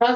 हरे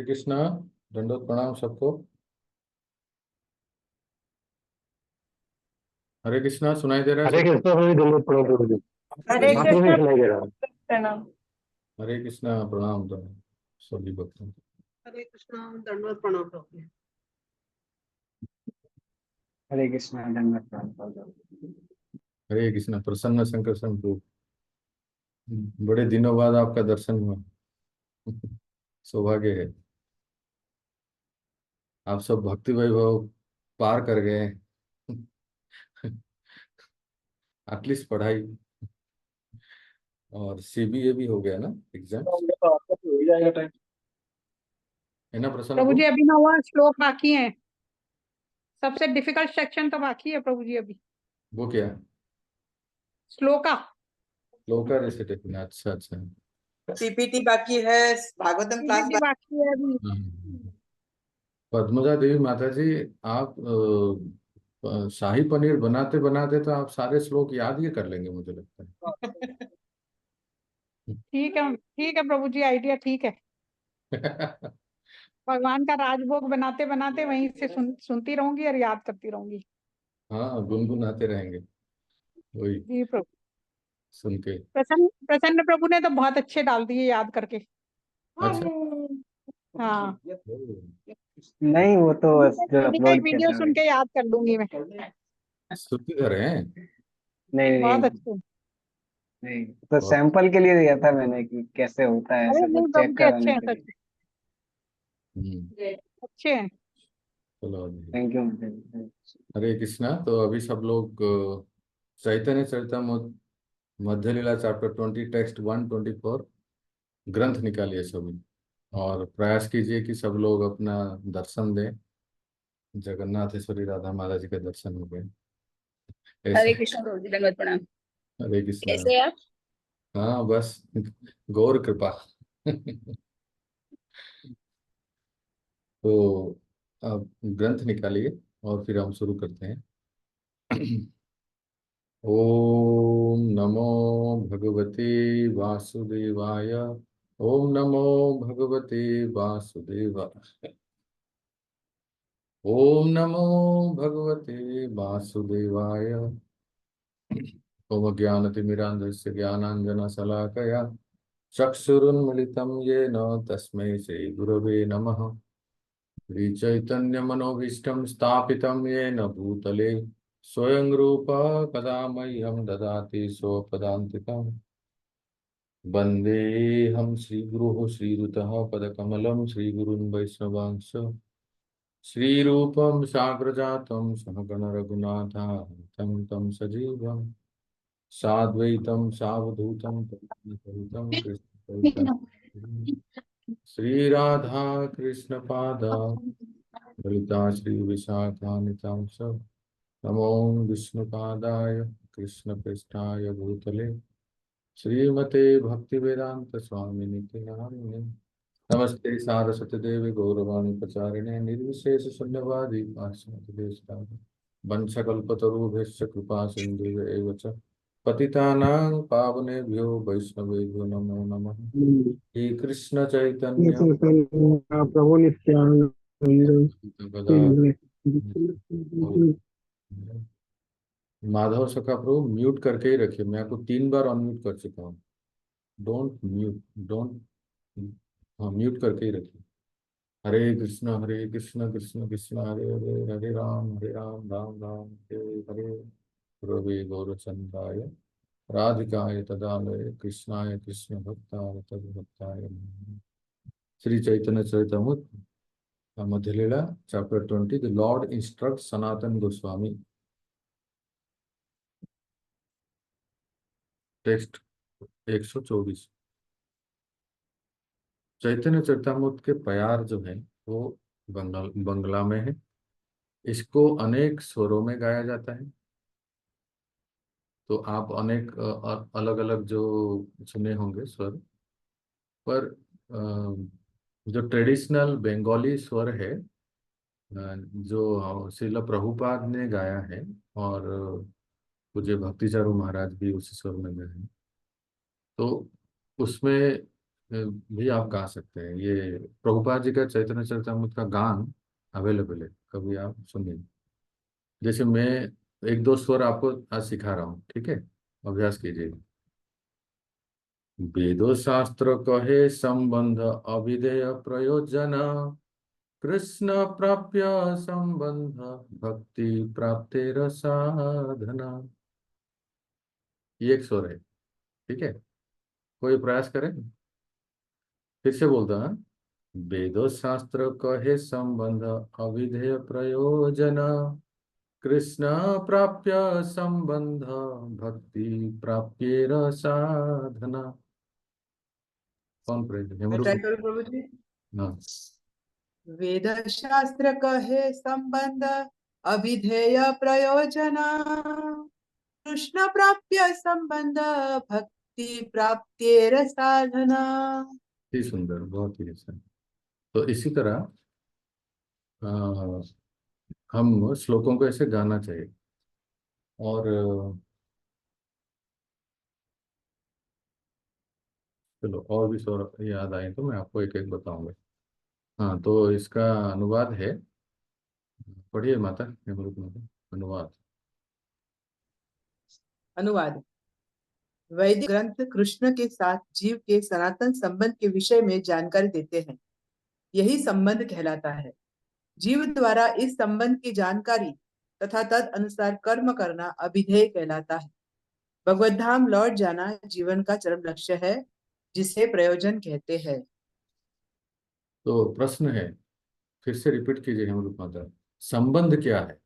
कृष्णा। दंडोत प्रणाम सबको। हरे कृष्णा, सुनाई दे रहा है हरे सबको? कृष्णा भी दंडवत प्रणाम प्रभु जी। हरे आपको भी कृष्ण सुनाई दे रहा है? प्रणाम। हरे कृष्णा, प्रणाम दो सभी भक्तों को। हरे कृष्णा दंडवत प्रणाम प्रभु। हरे कृष्णा दंडवत प्रणाम प्रभु जी। हरे कृष्णा। प्रसन्न शंकर शंभु, बड़े दिनों बाद आपका दर्शन हुआ। सौभाग्य है। आप सब भक्ति वैभव पार कर गए। एटलीस्ट पढ़ाई और सीबीए भी हो गया ना एग्जाम, हो जाएगा टाइम। है ना प्रसन्न प्रभु को? जी अभी 9वां श्लोक बाकी है। सबसे डिफिकल्ट सेक्शन तो बाकी है प्रभु जी अभी। वो क्या? श्लोका लोका रेसिटेशन। अच्छा अच्छा। पीपीटी बाकी है, भागवतम क्लास PPT बाकी है अभी। पद्मजा देवी माता जी, आप शाही पनीर बनाते बनाते तो आप सारे श्लोक याद ही कर लेंगे मुझे लगता ठीक है प्रभु जी, आइडिया ठीक है। है। भगवान का राजभोग बनाते बनाते वहीं से सुनती रहूंगी और याद करती रहूंगी। हाँ, गुनगुनाते रहेंगे वही जी प्रभु। सुन के। प्रसन्न प्रसन्न प्रभु ने तो बहुत अच्छे डाल दिए याद करके। अच्छा। हाँ, नहीं, वो तो जो दीदी का एक अपलोड किया वीडियो था सुन के याद कर लूंगी मैं। स्तुति कर रहे हैं। नहीं बहुत नहीं अच्छे। नहीं, तो बहुत। सैंपल के लिए दिया था मैंने कि कैसे होता है, अरे ऐसे नहीं कुछ प्रभु चेक जी अच्छे कराने हैं के सच लिए। अच्छे हैं। चलो अभी। Thank you. हरे कृष्णा। तो अभी सब लोग चैतन्य चरितमृत मध्य लीला चैप्टर 20 टेक्स्ट 124 ग्रंथ निकालिए सभी, और प्रयास कीजिए कि सब लोग अपना दर्शन दें। जगन्नाथेश्वरी राधा माता जी के दर्शन हो गए हरे ऐसे। कृष्ण प्रभु जी, दंडवत प्रणाम। हरे कृष्णा। कैसे हैं आप? हाँ बस, गौर कृपा। तो अब ग्रंथ निकालिए और फिर हम शुरू करते हैं। ओम नमो भगवते वासुदेवाय। ओम नमो भगवते वासुदेवाय। ओम नमो भगवते वासुदेवाय। ओम ज्ञानतिमिरान्धस्य ज्ञानाञ्जनशलाकया चक्षुरुन्मिलितं येन तस्मै श्रीगुरवे नमः। श्रीचैतन्यमनोभीष्टं स्थापितं येन भूतले स्वयं रूप कदा मह्यं ददाति स्वपदान्तिकम्। वन्देऽहं श्रीगुरुः श्रीयुतः पदकमलं श्रीगुरुन् वैष्णवांश श्रीरूपं साग्रजातं सहगण रघुनाथान्वितं तं सजीवम् साद्वैतं सावधूतं परितं कृष्ण श्रीराधा कृष्ण पादा ललिता श्री विशाखान्वितं स नमो विष्णुपादाय कृष्ण पृष्ठाय भूतले श्रीमते भक्तिवेदांत स्वामिनि नामिने। नमस्ते सारस्वती देवी गौरवाणी प्रचारिणे निर्विशेष शून्यवादी पार्श्वदेशतारिणे वंशकल्पतरुभ्यश्च कृपा सिन्धुभ्येव च पतितानां पावनेभ्यो वैष्णवेभ्यो नमो नमः। श्री कृष्ण चैतन्य प्रभु नित्यानंद। माधव सखा प्रभु म्यूट करके ही रखिए, मैं आपको 3 बार अनम्यूट कर चुका हूँ। Don't mute, don't. हाँ, म्यूट करके ही रखिए। हरे कृष्ण कृष्ण कृष्ण हरे हरे, हरे राम राम राम हरे हरे। गुरवे गौरचंद्राय राधिकाय तदालय कृष्णाय कृष्ण भक्ताय तद्भक्ताय नमः। Shri Chaitanya Charitamrita Madhya Lila chapter 20, the lord instruct Sanatana Goswami. Text 124। Chaitanya Charitamrita के प्यार जो है वो बंगला में है। इसको अनेक स्वरों में गाया जाता है। तो आप अनेक अलग अलग जो सुने होंगे स्वर, पर जो ट्रेडिशनल बंगाली स्वर है, जो श्रील प्रभुपाद ने गाया है, और पूज्य भक्तिचारू महाराज भी उसी स्वर में गाए हैं, तो उसमें भी आप गा सकते हैं। ये प्रभुपाद जी का चैतन्य चरितमृत का गान अवेलेबल है, कभी आप सुनिए। जैसे मैं एक दो स्वर आपको आज सिखा रहा हूँ, ठीक है, अभ्यास कीजिए। वेदो शास्त्र कहे संबंध अविधेय प्रयोजन, कृष्ण प्राप्य संबंध भक्ति प्राप्तेर साधना। ये एक स्वर है, ठीक है। कोई प्रयास करें, फिर से बोलता है। वेदो शास्त्र कहे संबंध अविधेय प्रयोजन, कृष्ण प्राप्य संबंध भक्ति प्राप्येर साधना। कौन प्रेज मैं ट्राई करूं प्रभु जी। हाँ, वेद शास्त्र कहे संबंध अविधेय प्रयोजन, कृष्ण प्राप्य संबंध भक्ति प्राप्तेर साधना। ही सुंदर, बहुत ही अच्छा। तो इसी तरह हम श्लोकों को ऐसे गाना चाहिए। और चलो, और भी स्वर याद आए तो मैं आपको एक एक बताऊंगा। हाँ, तो इसका अनुवाद है, पढ़िए माता हेमरूप माता, अनुवाद। अनुवाद। वैदिक ग्रंथ कृष्ण के साथ जीव के सनातन संबंध के विषय में जानकारी देते हैं। यही संबंध कहलाता है। जीव द्वारा इस संबंध की जानकारी तथा तद अनुसार कर्म करना अभिधेय कहलाता है। भगवत धाम लौट जाना जीवन का चरम लक्ष्य है, जिसे प्रयोजन कहते हैं। तो प्रश्न है, फिर से रिपीट कीजिए हेमरूप माता, संबंध क्या है?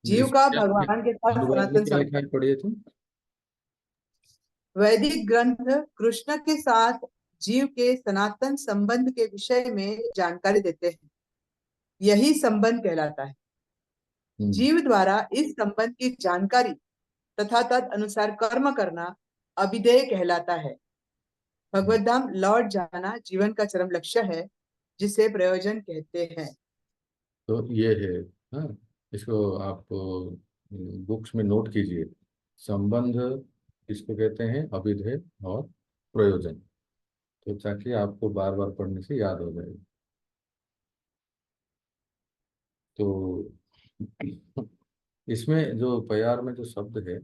जीव इसमें का क्या भगवान के साथ अनुवाद में सनातन क्या संबंध। लिखा है, पढ़िए तुम। वैदिक ग्रंथ कृष्ण के साथ जीव के सनातन संबंध के विषय में जानकारी देते हैं। यही संबंध कहलाता है। जीव द्वारा इस संबंध की जानकारी तथा तद अनुसार कर्म करना अभिधेय कहलाता है। भगवत धाम लौट जाना जीवन का चरम लक्ष्य है, जिसे प्रयोजन कहते हैं। तो ये है। हाँ, इसको आप बुक्स में नोट कीजिए। संबंध इसको कहते हैं, अभिधेय और प्रयोजन। तो ताकि आपको बार बार पढ़ने से याद हो जाए। तो इसमें जो प्यार में जो शब्द है,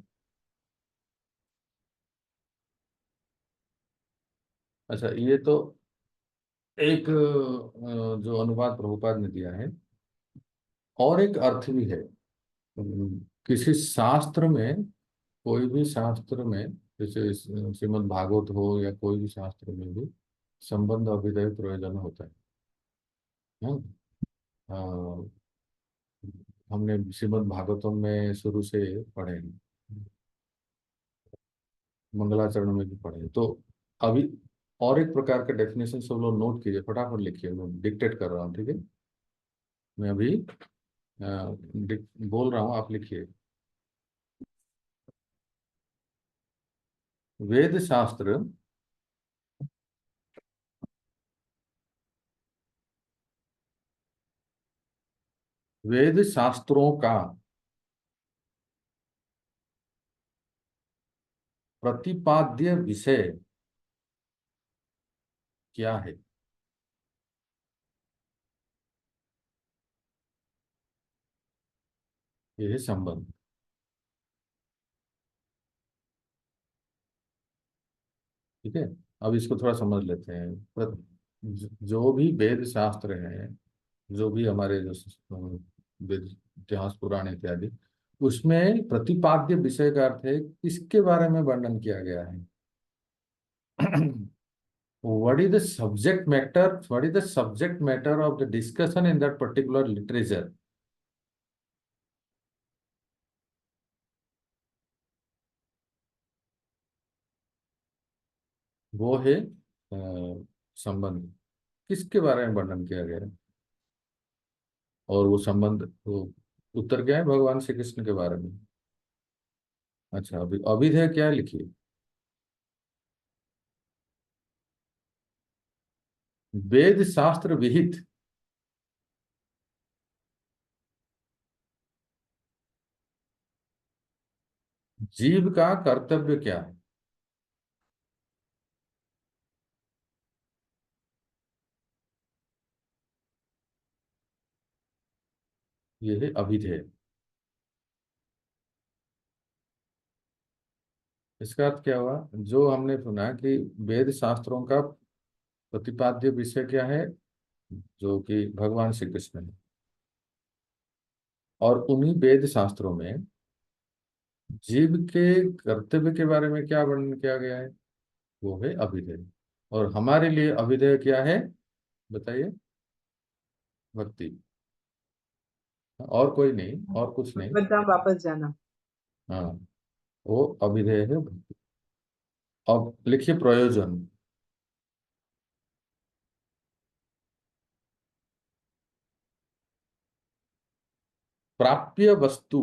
अच्छा, ये तो एक जो अनुवाद प्रभुपाद ने दिया है, और एक अर्थ भी है। किसी शास्त्र में, कोई भी शास्त्र में, जैसे श्रीमद् भागवत हो या कोई भी शास्त्र में भी संबंध अभिधेय प्रयोजन होता है। हाँ, हमने श्रीमद् भागवतम में शुरू से पढ़े हैं, मंगलाचरण में भी पढ़े हैं। तो अभी और एक प्रकार का डेफिनेशन सब लोग नोट कीजिए, फटाफट लिखिए, मैं डिक्टेट कर रहा हूँ, ठीक है। मैं अभी बोल रहा हूँ, आप लिखिए। वेद शास्त्र वेद शास्त्रों का प्रतिपाद्य विषय क्या है? यह है संबंध, ठीक है। अब इसको थोड़ा समझ लेते हैं। जो भी वेद शास्त्र हैं, जो भी हमारे जो वेद, इतिहास, पुराण इत्यादि, उसमें प्रतिपाद्य विषय का अर्थ है किसके बारे में वर्णन किया गया है। what is the subject matter, what is the subject matter of the discussion in that particular literature? वो है संबंध। किसके बारे में वर्णन किया गया है? और वो संबंध, वो उत्तर क्या है? भगवान श्री कृष्ण के बारे में। अच्छा, अभी अभिधेय क्या है, लिखिए। वेद शास्त्र विहित जीव का कर्तव्य क्या है? ये है अभिधेय। इसका अर्थ क्या हुआ? जो हमने सुना कि वेद शास्त्रों का प्रतिपाद्य विषय क्या है, जो कि भगवान श्री कृष्ण है, और उन्हीं वेद शास्त्रों में जीव के कर्तव्य के बारे में क्या वर्णन किया गया है, वो है अभिधेय। और हमारे लिए अभिधेय क्या है, बताइए? भक्ति। और कोई नहीं, और कुछ नहीं। भगवत धाम वापस जाना। हाँ, वो अभिधेय है, भक्ति। अब लिखिए प्रयोजन। प्राप्य वस्तु,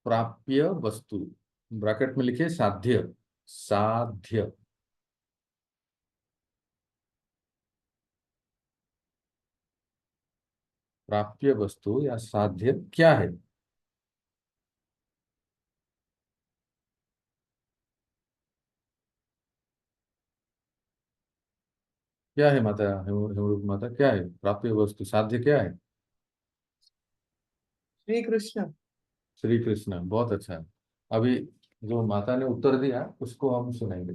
प्राप्य वस्तु, ब्रैकेट में लिखिए साध्य, साध्य। प्राप्य वस्तु या साध्य क्या है? क्या है माता हेमरूप माता, क्या है प्राप्य वस्तु, साध्य क्या है? श्री कृष्ण। श्री कृष्ण, बहुत अच्छा है। अभी जो माता ने उत्तर दिया उसको हम सुनेंगे।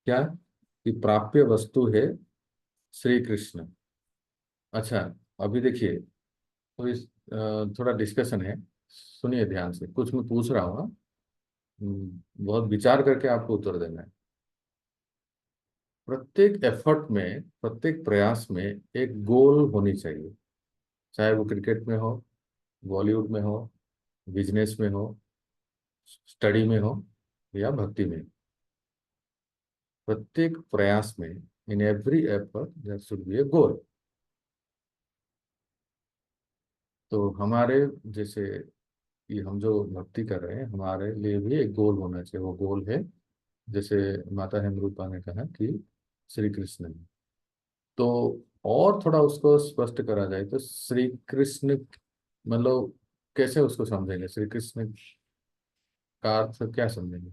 क्या? कि प्राप्य वस्तु है श्री कृष्ण। अच्छा, अभी देखिए, तो इस थोड़ा डिस्कशन है, सुनिए ध्यान से। कुछ मैं पूछ रहा हूँ, बहुत विचार करके आपको उत्तर देना है। प्रत्येक एफर्ट में, प्रत्येक प्रयास में एक गोल होनी चाहिए, चाहे वो क्रिकेट में हो, बॉलीवुड में हो, बिजनेस में हो, स्टडी में हो, या भक्ति में। प्रत्येक प्रयास में, in every effort there should be a goal. तो हमारे जैसे, ये हम जो भक्ति कर रहे हैं, हमारे लिए भी एक गोल होना चाहिए। वो गोल है, जैसे माता हेमरूपा ने कहा कि श्री कृष्ण है। तो और थोड़ा उसको स्पष्ट करा जाए तो श्री कृष्ण मतलब कैसे उसको समझेंगे? श्री कृष्ण का अर्थ क्या समझेंगे?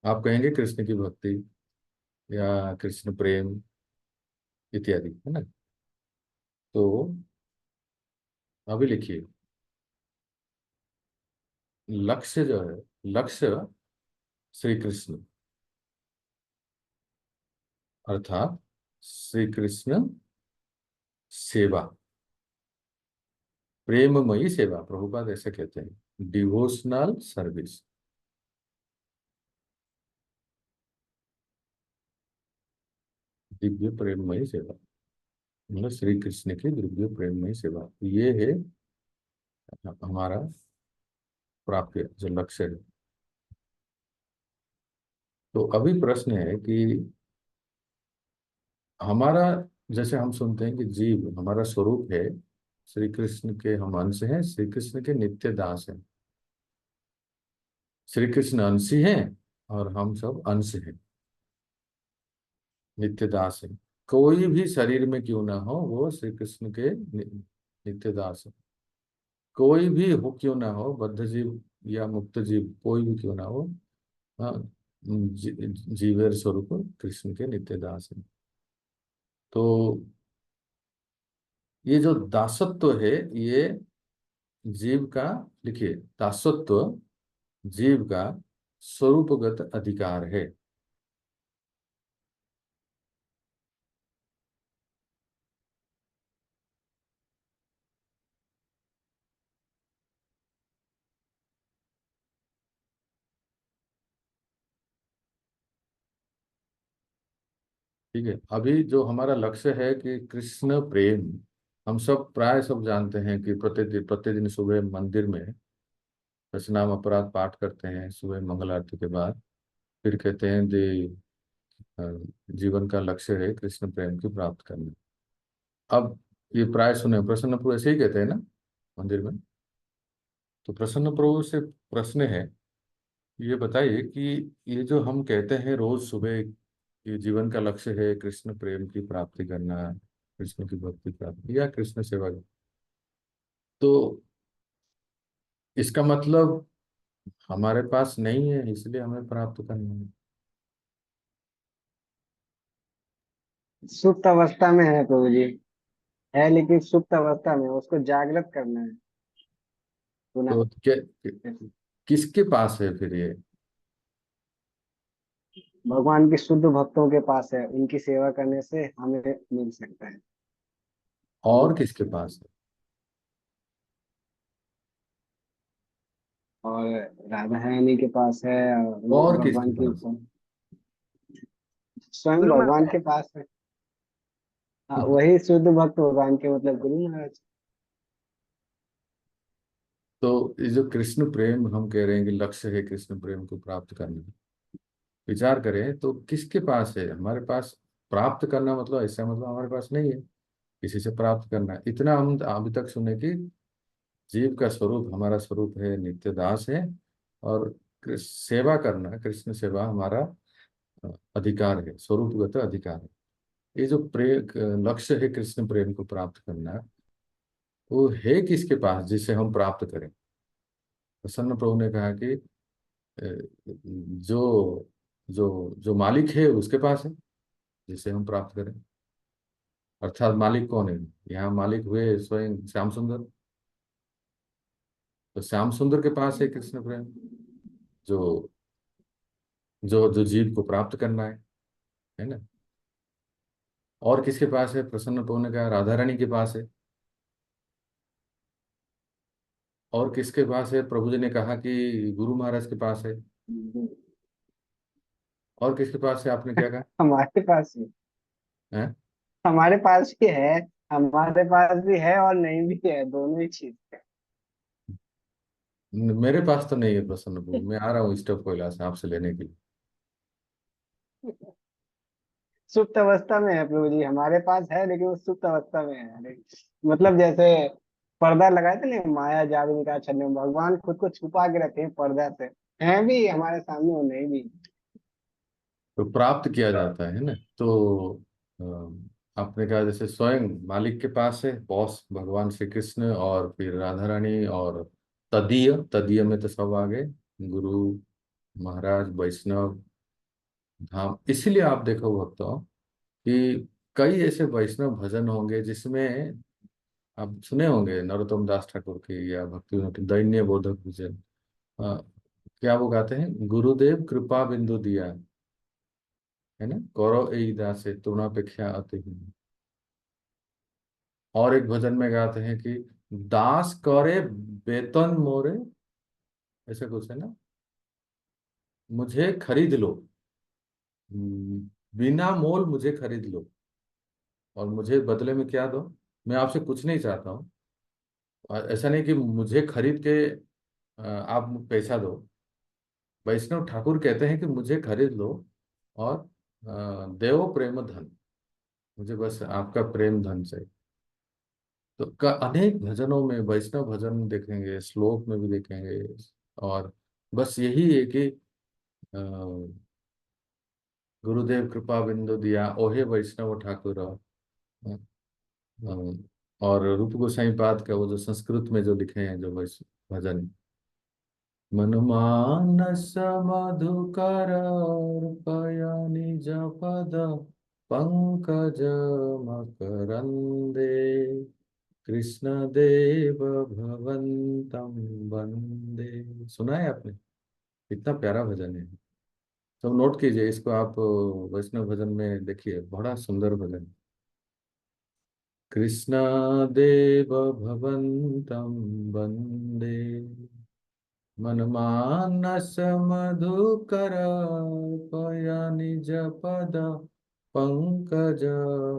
आप कहेंगे कृष्ण की भक्ति या कृष्ण प्रेम इत्यादि, है ना? तो अभी लिखिए, लक्ष्य जो है, लक्ष्य श्री कृष्ण, अर्थात श्री कृष्ण सेवा, प्रेममयी सेवा, प्रभुपाद ऐसे कहते हैं, डिवोशनल सर्विस। दिव्य प्रेममयी सेवा, मतलब श्री कृष्ण की दिव्य प्रेममयी सेवा, ये है हमारा प्राप्य जो लक्ष्य है। तो अभी प्रश्न है कि हमारा, जैसे हम सुनते हैं कि जीव हमारा स्वरूप है, श्री कृष्ण के हम अंश हैं, श्री कृष्ण के नित्य दास हैं। श्री कृष्ण अंशी हैं और हम सब अंश हैं, नित्य दास हैं। कोई भी शरीर में क्यों ना हो, वो श्री कृष्ण के नित्य दास है। कोई भी हो क्यों ना हो, बद्ध जीव या मुक्त जीव, कोई भी क्यों ना हो, हाँ, जीवेर स्वरूप कृष्ण के नित्य दास है। तो ये जो दासत्व है, ये जीव का, लिखिए, दासत्व जीव का स्वरूपगत अधिकार है। ठीक है, अभी जो हमारा लक्ष्य है कि कृष्ण प्रेम, हम सब प्राय सब जानते हैं कि प्रतिदिन प्रतिदिन सुबह मंदिर में दशनाम अपराध पाठ करते हैं सुबह मंगल आरती के बाद। फिर कहते हैं जीवन का लक्ष्य है कृष्ण प्रेम की प्राप्त करना। अब ये प्राय सुने प्रसन्न प्रभु ऐसे ही कहते हैं ना मंदिर में। तो प्रसन्न प्रभु से प्रश्न है, ये बताइए कि ये जो हम कहते हैं रोज सुबह, ये जीवन का लक्ष्य है कृष्ण प्रेम की प्राप्ति करना, कृष्ण की भक्ति प्राप्ति या कृष्ण सेवा, तो इसका मतलब हमारे पास नहीं है इसलिए हमें प्राप्त करना है? सुप्त अवस्था में है प्रभु जी, है लेकिन सुप्त अवस्था में, उसको जागृत करना है पुनः। तो किसके पास है फिर ये? भगवान के शुद्ध भक्तों के पास है, उनकी सेवा करने से हमें मिल सकता है। और किसके पास है? और राधा रानी के पास है, और और किसके भगवान की पास स्वयं गुरु भगवान महाराज। के पास है। हाँ, है? वही शुद्ध भक्त भगवान के मतलब गुरु महाराज। तो ये जो कृष्ण प्रेम हम कह रहे हैं कि लक्ष्य है कृष्ण प्रेम को प्राप्त करना, विचार करें तो किसके पास है? हमारे पास प्राप्त करना मतलब ऐसा मतलब हमारे पास नहीं है किसी से प्राप्त करना। इतना हम अभी तक सुने कि जीव का स्वरूप, हमारा स्वरूप है नित्य दास है, और सेवा करना, कृष्ण सेवा हमारा अधिकार है, स्वरूपगत अधिकार है। ये जो लक्ष्य है कृष्ण प्रेम को प्राप्त करना, वो है किसके पास जिसे हम प्राप्त करें? प्रसन्न प्रभु ने कहा कि जो जो जो मालिक है उसके पास है जिसे हम प्राप्त करें। अर्थात मालिक कौन है? यहाँ मालिक हुए स्वयं श्याम सुंदर। तो श्याम सुंदर के पास है कृष्ण प्रेम, जो जो जो जीव को प्राप्त करना है ना। और किसके पास है? प्रसन्न प्रभु ने कहा राधा रानी के पास है। और किसके पास है? प्रभु जी ने कहा कि गुरु महाराज के पास है। और किसके पास है? आपने क्या कहा? हमारे पास ही, है? हमारे पास भी है, हमारे पास भी है और नहीं भी है, दोनों ही चीज है। मेरे पास तो नहीं है प्रसन्न प्रभु, मैं आ रहा हूँ स्टोव कोयला से आपसे लेने के लिए। सुप्त अवस्था में है प्रभु जी, हमारे पास है लेकिन वो सुप्त अवस्था में है। मतलब जैसे पर्दा लगाए थे ना, माया जादू का छन्ने, भगवान खुद को छुपा के रखे हैं पर्दा से, है भी हमारे सामने और नहीं भी। तो प्राप्त किया जाता है ना। तो आपने कहा जैसे स्वयं मालिक के पास है, बॉस भगवान श्री कृष्ण, और फिर राधा रानी, और तदीय, तदीय में तो सब आ गए, गुरु महाराज वैष्णव धाम। इसीलिए आप देखो भक्तों कि कई ऐसे वैष्णव भजन होंगे जिसमें आप सुने होंगे नरोत्तम दास ठाकुर की या भक्ति विनोद की दैन्य बोधक भजन। अ, क्या वो गाते हैं? गुरुदेव कृपा बिंदु दिया, है ना, कौरव ए दासे तृणापेक्षा अति हीन। और एक भजन में गाते हैं कि दास करे वेतन मोरे, ऐसा कुछ है ना, मुझे खरीद लो, बिना मोल मुझे खरीद लो, और मुझे बदले में क्या दो? मैं आपसे कुछ नहीं चाहता हूँ, और ऐसा नहीं कि मुझे खरीद के आप पैसा दो। वैष्णव ठाकुर कहते हैं कि मुझे खरीद लो और देवो प्रेम धन, मुझे बस आपका प्रेम धन चाहिए। तो अनेक भजनों में वैष्णव भजन देखेंगे, श्लोक में भी देखेंगे। और बस यही है कि अ, गुरुदेव कृपा बिंदु दिया ओहे वैष्णव ठाकुर। और रूप गोसाई पाद का वो जो संस्कृत में जो लिखे हैं जो वैष्णव भजन, मनमानस मधुकर अर्पया निज पद पंकज मकरंदे कृष्ण देव भवंतम वंदे। सुना है आपने? कितना प्यारा भजन है। सब नोट कीजिए इसको आप, वैष्णव भजन में देखिए, बड़ा सुंदर भजन। कृष्ण देव भवंतम वंदे मनमानस मधुकर पया निज पद पंकज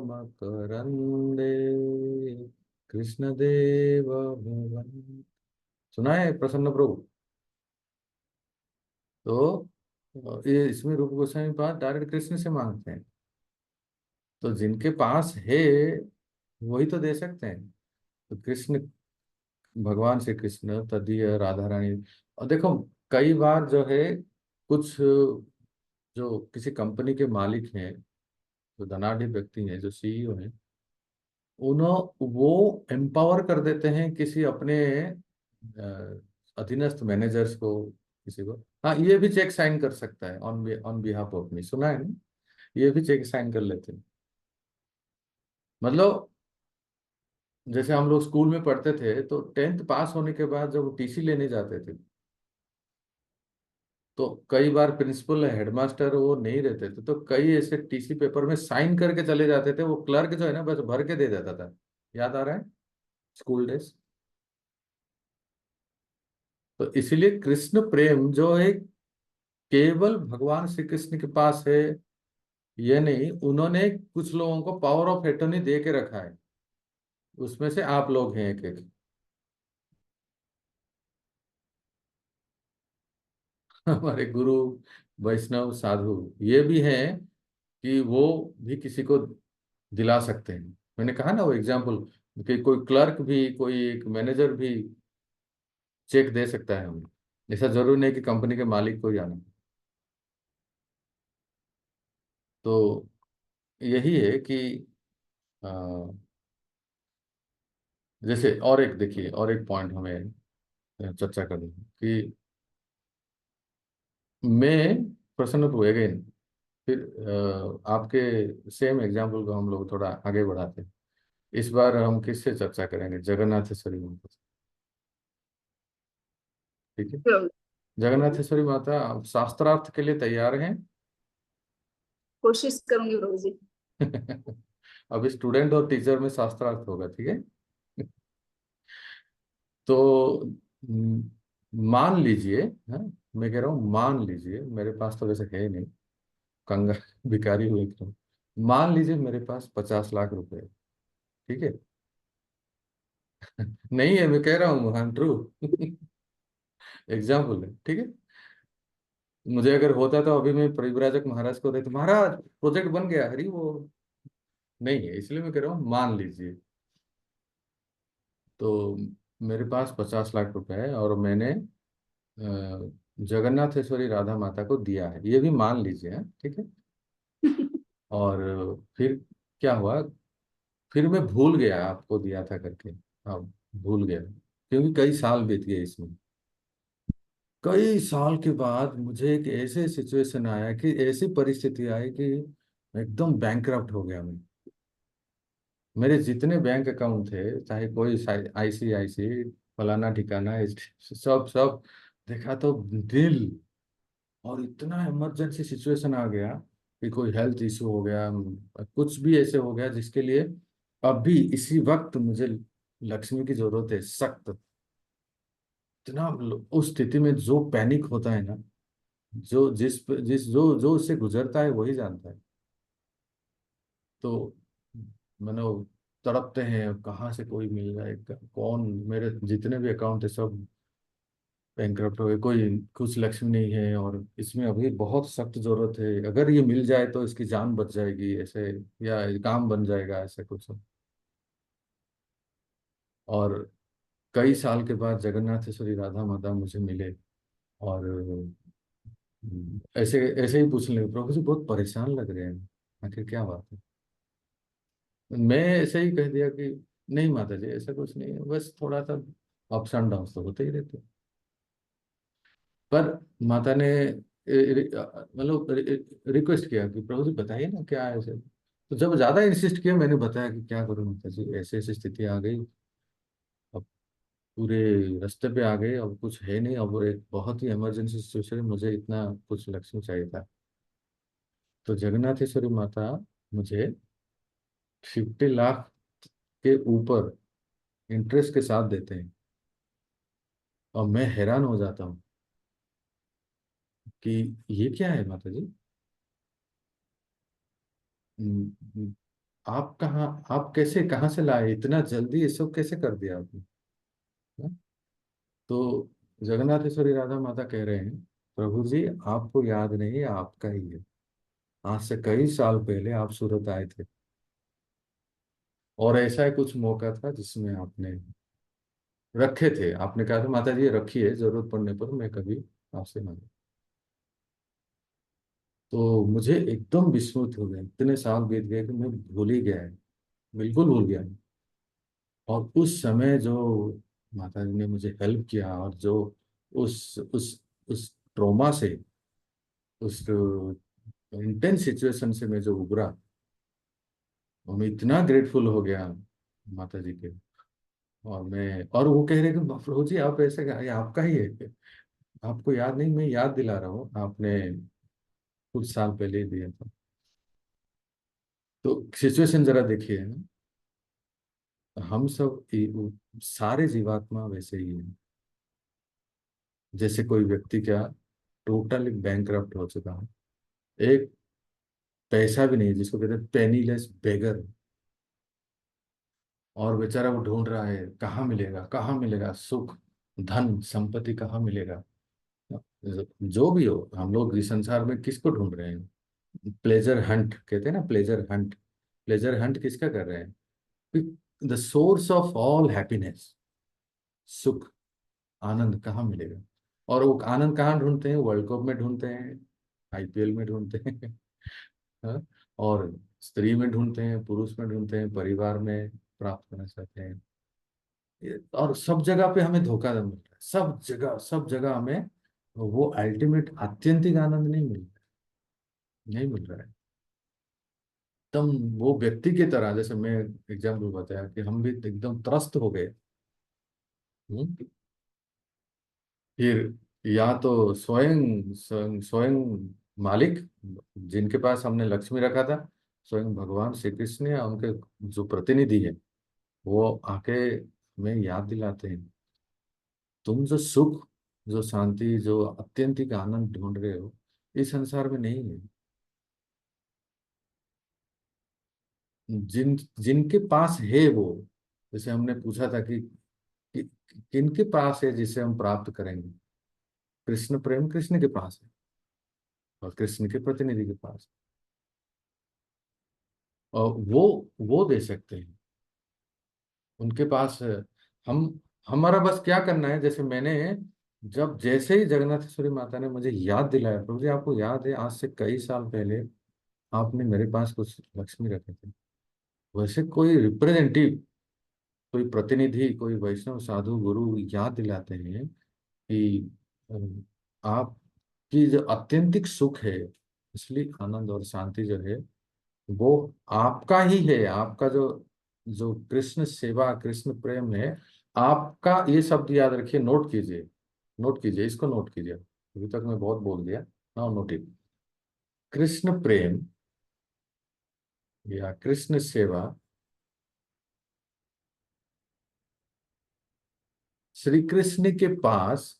मकरंदे कृष्ण देव भगवन। सुना है प्रसन्न प्रभु? तो ये इसमें रूप गोस्वामी पाद डायरेक्ट कृष्ण से मांगते हैं। तो जिनके पास है वही तो दे सकते हैं। तो कृष्ण, भगवान श्री कृष्ण, तदीय राधा रानी। और देखो, कई बार जो है कुछ जो किसी कंपनी के मालिक हैं, जो धनाढ़ व्यक्ति हैं, जो सीईओ हैं, उन्हों वो एम्पावर कर देते हैं किसी अपने अधीनस्थ मैनेजर्स को, किसी को। हाँ, ये भी चेक साइन कर सकता है on on behalf of me, सुना है ना? ये भी चेक साइन कर लेते हैं। मतलब जैसे हम लोग स्कूल में पढ़ते थे, तो 10th पास होने के बाद जब टीसी लेने जाते थे, तो कई बार प्रिंसिपल हेडमास्टर वो नहीं रहते थे, तो कई ऐसे टीसी पेपर में साइन करके चले जाते थे। वो क्लर्क जो है ना, बस भर के दे देता था। याद आ रहा है स्कूल डेज? तो इसीलिए कृष्ण प्रेम जो है केवल भगवान श्री कृष्ण के पास है, ये नहीं, उन्होंने कुछ लोगों को पावर ऑफ एटर्नी दे के रखा है। उसमें से आप लोग हैं एक एक। हमारे गुरु, वैष्णव, साधु ये भी हैं कि वो भी किसी को दिला सकते हैं। मैंने कहा ना वो एग्जाम्पल, कि कोई क्लर्क भी, कोई एक मैनेजर भी चेक दे सकता है हमें। ऐसा जरूरी नहीं कि कंपनी के मालिक को ही आना। तो यही है कि अ, जैसे और एक देखिए, और एक पॉइंट हमें चर्चा करनी है कि मैं प्रसन्न टू अगेन, फिर आपके सेम एग्जाम्पल को हम लोग थोड़ा आगे बढ़ाते हैं। इस बार हम किससे चर्चा करेंगे? जगन्नाथेश्वरी माता से। ठीक है, प्रभु, जगन्नाथेश्वरी माता, आप शास्त्रार्थ के लिए तैयार हैं? कोशिश करूंगी प्रभु जी। अभी स्टूडेंट और टीचर में शास्त्रार्थ होगा, ठीक है? तो मान लीजिए, हाँ, मैं कह रहा हूँ मान लीजिए, मेरे पास तो वैसे है नहीं, कंगा भिखारी हुए क्यों। मान लीजिए मेरे पास 50 लाख रुपए है, ठीक है? नहीं है, मैं कह रहा हूँ, हाँ ट्रू। एग्जाम्पल है, ठीक है? मुझे अगर होता तो अभी मैं परिव्राजक महाराज को देता, महाराज प्रोजेक्ट बन गया, अरे वो नहीं है, इसलिए मैं कह रहा हूँ मान लीजिए। तो मेरे पास 50 लाख रुपए है और मैंने जगन्नाथेश्वरी राधा माता को दिया है, ये भी मान लीजिए, हाँ, ठीक है? और फिर क्या हुआ? फिर मैं भूल गया आपको दिया था करके। हाँ, भूल गया, क्योंकि कई साल बीत गए इसमें। कई साल के बाद मुझे एक ऐसे सिचुएशन आया, कि ऐसी परिस्थिति आई कि एकदम बैंकरप्ट हो गया मैं। मेरे जितने बैंक अकाउंट थे, चाहे कोई आईसीआईसी, फलाना ठिकाना, सब सब देखा तो दिल। और इतना इमरजेंसी सिचुएशन आ गया कि कोई हेल्थ इशू हो गया, कुछ भी ऐसे हो गया जिसके लिए अभी इसी वक्त मुझे लक्ष्मी की जरूरत है सख्त। इतना उस स्थिति में जो पैनिक होता है ना, जो जिस जिस जो जो उससे गुजरता है वही जानता है। तो मैंने वो तड़पते हैं, कहाँ से कोई मिल जाए, कौन, मेरे जितने भी अकाउंट है सब बैंकरप्ट हो गए, कोई कुछ लक्ष्मी नहीं है, और इसमें अभी बहुत सख्त जरूरत है, अगर ये मिल जाए तो इसकी जान बच जाएगी ऐसे, या काम बन जाएगा ऐसे कुछ। और कई साल के बाद जगन्नाथेश्वरी राधा माता मुझे मिले, और ऐसे ऐसे ही पूछने लगे, प्रभु जी बहुत परेशान लग रहे हैं, आखिर क्या बात है? मैं ऐसे ही कह दिया कि नहीं माता जी, ऐसा कुछ नहीं है, बस थोड़ा सा अप्स एंड डाउन तो होते ही रहते हैं। पर माता ने मतलब रिक्वेस्ट किया कि प्रभु जी बताइए ना क्या है ऐसे। तो जब ज्यादा इंसिस्ट किया, मैंने बताया कि क्या करूं माता जी, ऐसे ऐसी स्थिति आ गई, अब पूरे रास्ते पे आ गए, अब कुछ है नहीं, अब एक बहुत ही इमरजेंसी सिचुएशन है, मुझे इतना कुछ लक्ष्य चाहिए था। तो जगन्नाथेश्वरी माता मुझे 50 लाख के ऊपर इंटरेस्ट के साथ देते हैं। और मैं हैरान हो जाता हूँ कि ये क्या है माता जी। हम्म, आप कहाँ, आप कैसे, कहाँ से लाए इतना जल्दी, ये सब कैसे कर दिया आपने? हाँ? तो जगन्नाथेश्वरी राधा माता कह रहे हैं, प्रभु जी आपको याद नहीं, आपका ही है। आज से कई साल पहले आप सूरत आए थे, और ऐसा ही कुछ मौका था जिसमें आपने रखे थे, आपने कहा था माता जी ये रखिए, जरूरत पड़ने पर मैं कभी आपसे मांगू। तो मुझे एकदम विस्मित हो गया, इतने साल बीत गए कि मैं भूल ही गया है, बिल्कुल भूल गया। और उस समय जो माता जी ने मुझे हेल्प किया, और जो उस ट्रॉमा से, उस इंटेंस सिचुएशन से मैं जो उबरा, और मैं इतना ग्रेटफुल हो गया माता जी के। और मैं, और वो कह रहे कि प्रभु जी आप ऐसे ये आपका ही है, आपको याद नहीं, मैं याद दिला रहा हूँ, आपने कुछ साल पहले ही दिया था। तो सिचुएशन जरा देखिए ना, हम सब सारे जीवात्मा वैसे ही हैं। जैसे कोई व्यक्ति क्या टोटली बैंकरप्ट हो चुका है, एक पैसा भी नहीं है, जिसको कहते हैं पेनीलेस बेगर, और बेचारा वो ढूंढ रहा है कहाँ मिलेगा, कहाँ मिलेगा सुख, धन संपत्ति कहाँ मिलेगा। जो भी हो, हम लोग इस संसार में किसको ढूंढ रहे हैं? प्लेजर हंट कहते हैं ना, प्लेजर हंट। प्लेजर हंट किसका कर रहे हैं? The source of all happiness, सुख, आनंद कहाँ मिलेगा? और वो आनंद कहाँ ढूंढते हैं? वर्ल्ड कप में ढूंढते हैं, आईपीएल में ढूंढते हैं, हाँ? और स्त्री में ढूंढते हैं, पुरुष में ढूंढते हैं, परिवार में प्राप्त करना चाहते हैं। और सब जगह पे हमें धोखा मिल रहा है, सब जगह, सब जगह हमें वो अल्टीमेट आत्यंतिक आनंद नहीं मिल रहा है, नहीं मिल रहा है। एकदम वो व्यक्ति की तरह, जैसे मैं एग्जाम्पल बताया कि हम भी एकदम त्रस्त हो गए। हम्म? फिर या तो स्वयं स्वयं स्वयं मालिक, जिनके पास हमने लक्ष्मी रखा था, स्वयं भगवान श्री कृष्ण या उनके जो प्रतिनिधि है, वो आके हमें याद दिलाते हैं, तुम जो सुख, जो शांति, जो अत्यंतिक आनंद ढूंढ रहे हो, इस संसार में नहीं है। जिनके पास है वो, जैसे हमने पूछा था कि किनके पास है जिसे हम प्राप्त करेंगे? कृष्ण प्रेम कृष्ण के पास है, और कृष्ण के प्रतिनिधि के पास, और वो दे सकते हैं, उनके पास है। हम, हमारा बस क्या करना है, जैसे मैंने, जब जैसे ही जगन्नाथेश्वरी माता ने मुझे याद दिलाया, प्रभु जी आपको याद है आज से कई साल पहले आपने मेरे पास कुछ लक्ष्मी रखे थे, वैसे कोई रिप्रेजेंटेटिव, कोई प्रतिनिधि, कोई वैष्णव साधु गुरु याद दिलाते हैं कि आपकी जो अत्यंतिक सुख है, इसलिए आनंद और शांति जो है, वो आपका ही है। आपका जो जो कृष्ण सेवा, कृष्ण प्रेम है, आपका, ये शब्द याद रखिए, नोट कीजिए, नोट कीजिए, इसको नोट कीजिए। अभी तक मैं बहुत बोल दिया, नाउ नोट इट। कृष्ण प्रेम या कृष्ण सेवा श्री कृष्ण के पास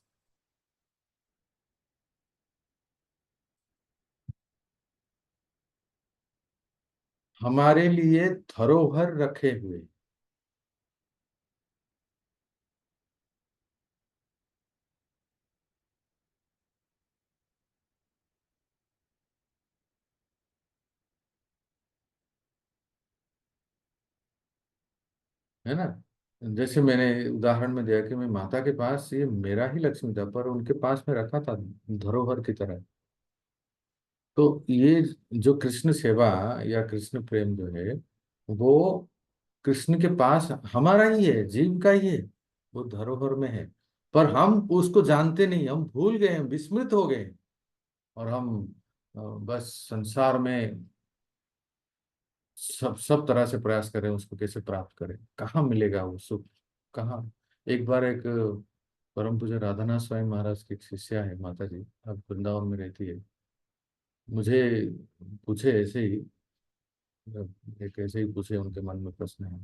हमारे लिए धरोहर रखे हुए, है ना? जैसे मैंने उदाहरण में दिया कि मैं माता के पास, ये मेरा ही लक्ष्मी था, पर उनके पास में रखा था धरोहर की तरह। तो ये जो कृष्ण सेवा या कृष्ण प्रेम जो है, वो कृष्ण के पास हमारा ही है, जीव का ही है, वो धरोहर में है। पर हम उसको जानते नहीं, हम भूल गए, हम विस्मृत हो गए, और हम बस संसार में सब तरह से प्रयास करें उसको कैसे प्राप्त करें, कहाँ मिलेगा वो सुख, कहाँ? एक बार एक परम पूज्य राधानाथ स्वामी महाराज की एक शिष्या है माता जी, अब वृंदावन में रहती है, मुझे पूछे ऐसे ही, एक ऐसे ही पूछे, उनके मन में प्रश्न है,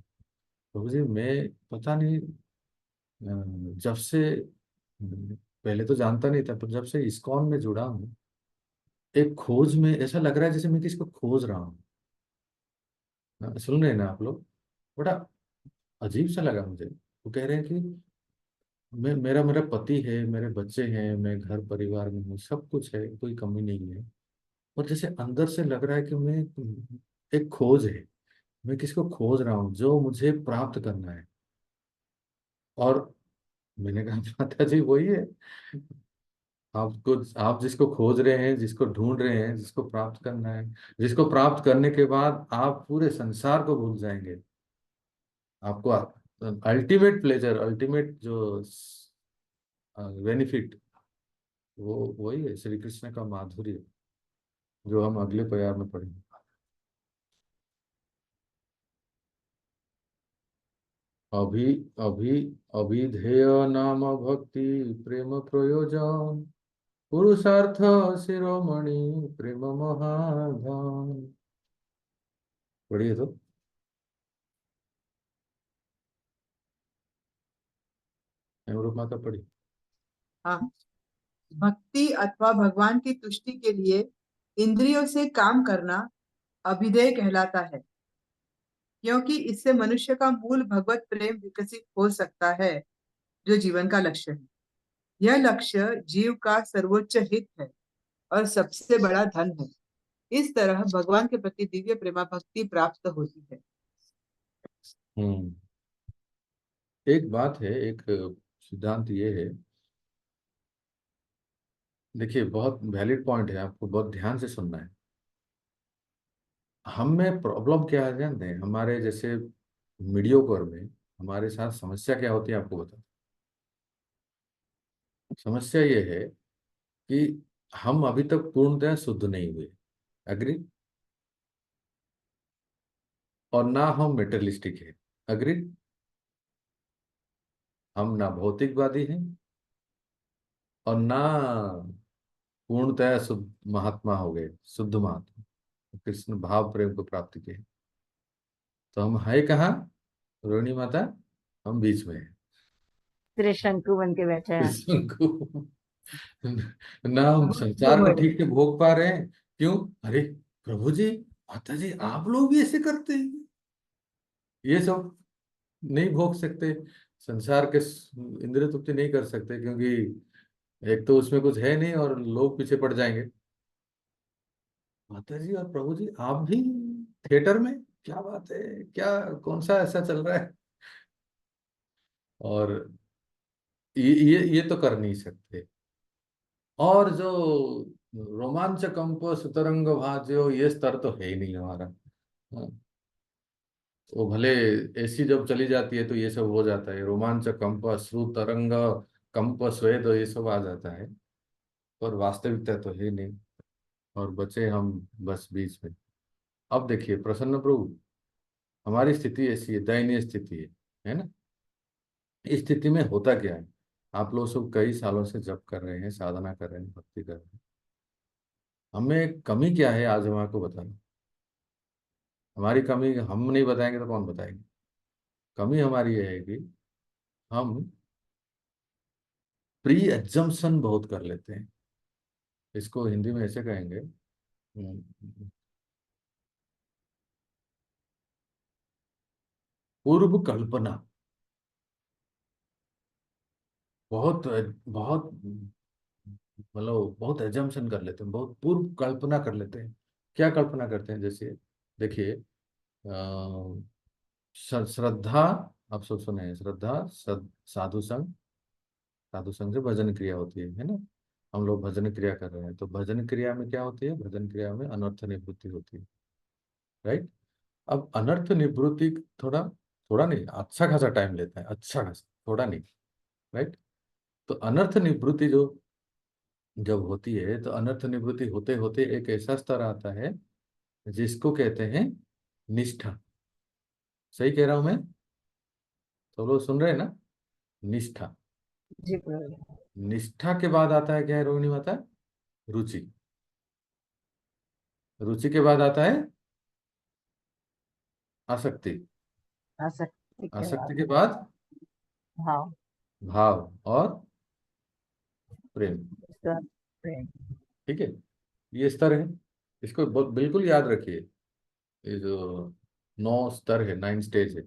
प्रभु जी मैं पता नहीं, जब से, पहले तो जानता नहीं था, पर जब से इस्कॉन में जुड़ा हूँ, एक खोज में ऐसा लग रहा है जैसे मैं किसको खोज रहा हूँ। सुन रहे हैं ना आप लोग? बड़ा अजीब सा लगा मुझे। वो कह रहे हैं कि मैं मेरा मेरा पति है, मेरे बच्चे हैं, मैं घर परिवार में हूँ, सब कुछ है, कोई कमी नहीं है। और जैसे अंदर से लग रहा है कि मैं एक खोज है, मैं किसको खोज रहा हूँ जो मुझे प्राप्त करना है। और मैंने कहा माता जी वही है, आपको, आप जिसको खोज रहे हैं, जिसको ढूंढ रहे हैं, जिसको प्राप्त करना है, जिसको प्राप्त करने के बाद आप पूरे संसार को भूल जाएंगे। आपको अल्टीमेट प्लेजर, अल्टीमेट जो बेनिफिट, वो वही है श्री कृष्ण का माधुर्य, जो हम अगले प्यार में पढ़ेंगे। अभी अभी अभिधेय नाम भक्ति प्रेम प्रयोजन पुरुषार्थ शिरोमणि प्रेम महाधाम। पढ़िए तो। अमृत माता पढ़ी। हाँ, भक्ति अथवा भगवान की तुष्टि के लिए इंद्रियों से काम करना अभिधेय कहलाता है, क्योंकि इससे मनुष्य का मूल भगवत प्रेम विकसित हो सकता है, जो जीवन का लक्ष्य है। यह लक्ष्य जीव का सर्वोच्च हित है और सबसे बड़ा धन है। इस तरह भगवान के प्रति दिव्य प्रेमा भक्ति प्राप्त होती है। हम्म। एक बात है, एक सिद्धांत ये है, देखिए बहुत वैलिड पॉइंट है, आपको बहुत ध्यान से सुनना है। हम में प्रॉब्लम क्या है जानते हैं? हमारे जैसे मीडियोकर में हमारे साथ समस्या क्या होती है आपको बता। समस्या ये है कि हम अभी तक पूर्णतः शुद्ध नहीं हुए। अग्री? और ना हम मेटेरियलिस्टिक है। अग्री? हम ना भौतिकवादी हैं और ना पूर्णतः शुद्ध महात्मा हो गए, शुद्ध महात्मा कृष्ण भाव प्रेम को प्राप्त किए। तो हम है कहाँ रोहिणी माता? हम बीच में हैं। त्रिशंकु बन के बैठे हैं। कृष्ण को ना हम तो संसार को ठीक से भोग पा रहे हैं। क्यों? अरे प्रभु जी, माता जी, आप लोग भी ऐसे करते हैं, ये सब नहीं भोग सकते, संसार के इंद्रिय तृप्ति नहीं कर सकते, क्योंकि एक तो उसमें कुछ है नहीं और लोग पीछे पड़ जाएंगे। माता जी और प्रभु जी आप भी थिएटर में, क्या बात है, क्या कौन सा ऐसा चल रहा है? और ये तो कर नहीं सकते। और जो रोमांच कंप सुतरंग भाजो, ये स्तर तो है ही नहीं हमारा। हाँ, वो भले ऐसी जब चली जाती है तो ये सब हो जाता है, रोमांच कंप श्रु तरंग कंप स्वेद, ये सब आ जाता है, पर वास्तविकता तो है नहीं। और बचे हम बस बीच में। अब देखिए प्रसन्न प्रभु, हमारी स्थिति ऐसी है, दयनीय स्थिति है ना? इस स्थिति में होता क्या है? आप लोग सब कई सालों से जप कर रहे हैं, साधना कर रहे हैं, भक्ति कर रहे हैं। हमें कमी क्या है आज हम आपको बताएं। हमारी कमी हम नहीं बताएंगे तो कौन बताएंगे? कमी हमारी ये है कि हम प्री एग्जम्पशन बहुत कर लेते हैं। इसको हिंदी में ऐसे कहेंगे, पूर्व कल्पना। बहुत बहुत मतलब बहुत एजम्पशन कर लेते हैं, बहुत पूर्व कल्पना कर लेते हैं। क्या कल्पना करते हैं? जैसे देखिए श्रद्धा, आप सब सुने हैं, श्रद्धा साधु संग, साधु संग से भजन क्रिया होती है ना? हम लोग भजन क्रिया कर रहे हैं, तो भजन क्रिया में क्या होती है? भजन क्रिया में अनर्थ निवृत्ति होती है, राइट? अब अनर्थ निवृत्ति थोड़ा, थोड़ा नहीं, अच्छा खासा टाइम लेता है, अच्छा खासा, थोड़ा नहीं, राइट? तो अनर्थ निवृत्ति जो जब होती है, तो अनर्थ निवृत्ति होते होते एक ऐसा स्तर आता है जिसको कहते हैं निष्ठा। सही कह रहा हूं मैं? तो लोग सुन रहे हैं ना? निष्ठा। जी प्रभु। निष्ठा के बाद आता है क्या है रोहिणी माता? रुचि। रुचि के बाद आता है आसक्ति। आसक्ति के आसक्ति बाद के बाद भाव, भाव और प्रेम। उसके बाद प्रेम। ठीक है, ये स्तर है। इसको बिल्कुल याद रखिए। ये जो 9 स्तर है, 9 स्टेज है।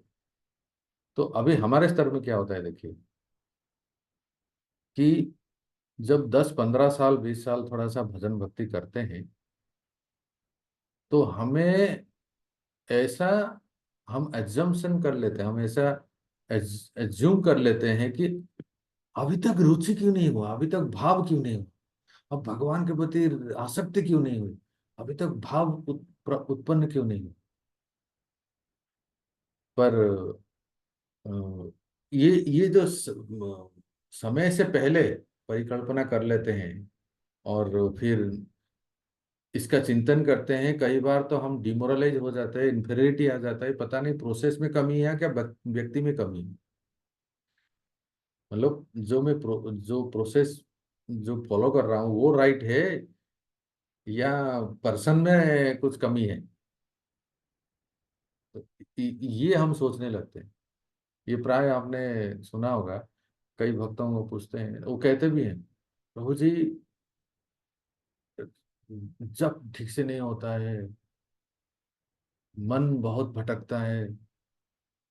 तो अभी हमारे स्तर में क्या होता है, देखिए कि जब 10-15 साल 20 साल थोड़ा सा भजन भक्ति करते हैं, तो हमें ऐसा, हम एज्जम्पशन कर लेते हैं, हम ऐसा एज्यूम कर लेते हैं कि अभी तक रुचि क्यों नहीं हुआ, अभी तक भाव क्यों नहीं हुआ, अब भगवान के प्रति आसक्ति क्यों नहीं हुई, अभी तक भाव उत्पन्न क्यों नहीं हुआ। पर ये जो समय से पहले परिकल्पना कर लेते हैं और फिर इसका चिंतन करते हैं, कई बार तो हम डिमोरलाइज हो जाते हैं, इन्फेरिटी आ जाता है, पता नहीं प्रोसेस में कमी है क्या व्यक्ति में कमी है। मतलब जो प्रोसेस जो फॉलो कर रहा हूँ वो राइट है या पर्सन में कुछ कमी है। तो ये हम सोचने लगते हैं। ये प्राय आपने सुना होगा, कई भक्तों को पूछते हैं, वो कहते भी हैं, प्रभु जी जब ठीक से नहीं होता है, मन बहुत भटकता है,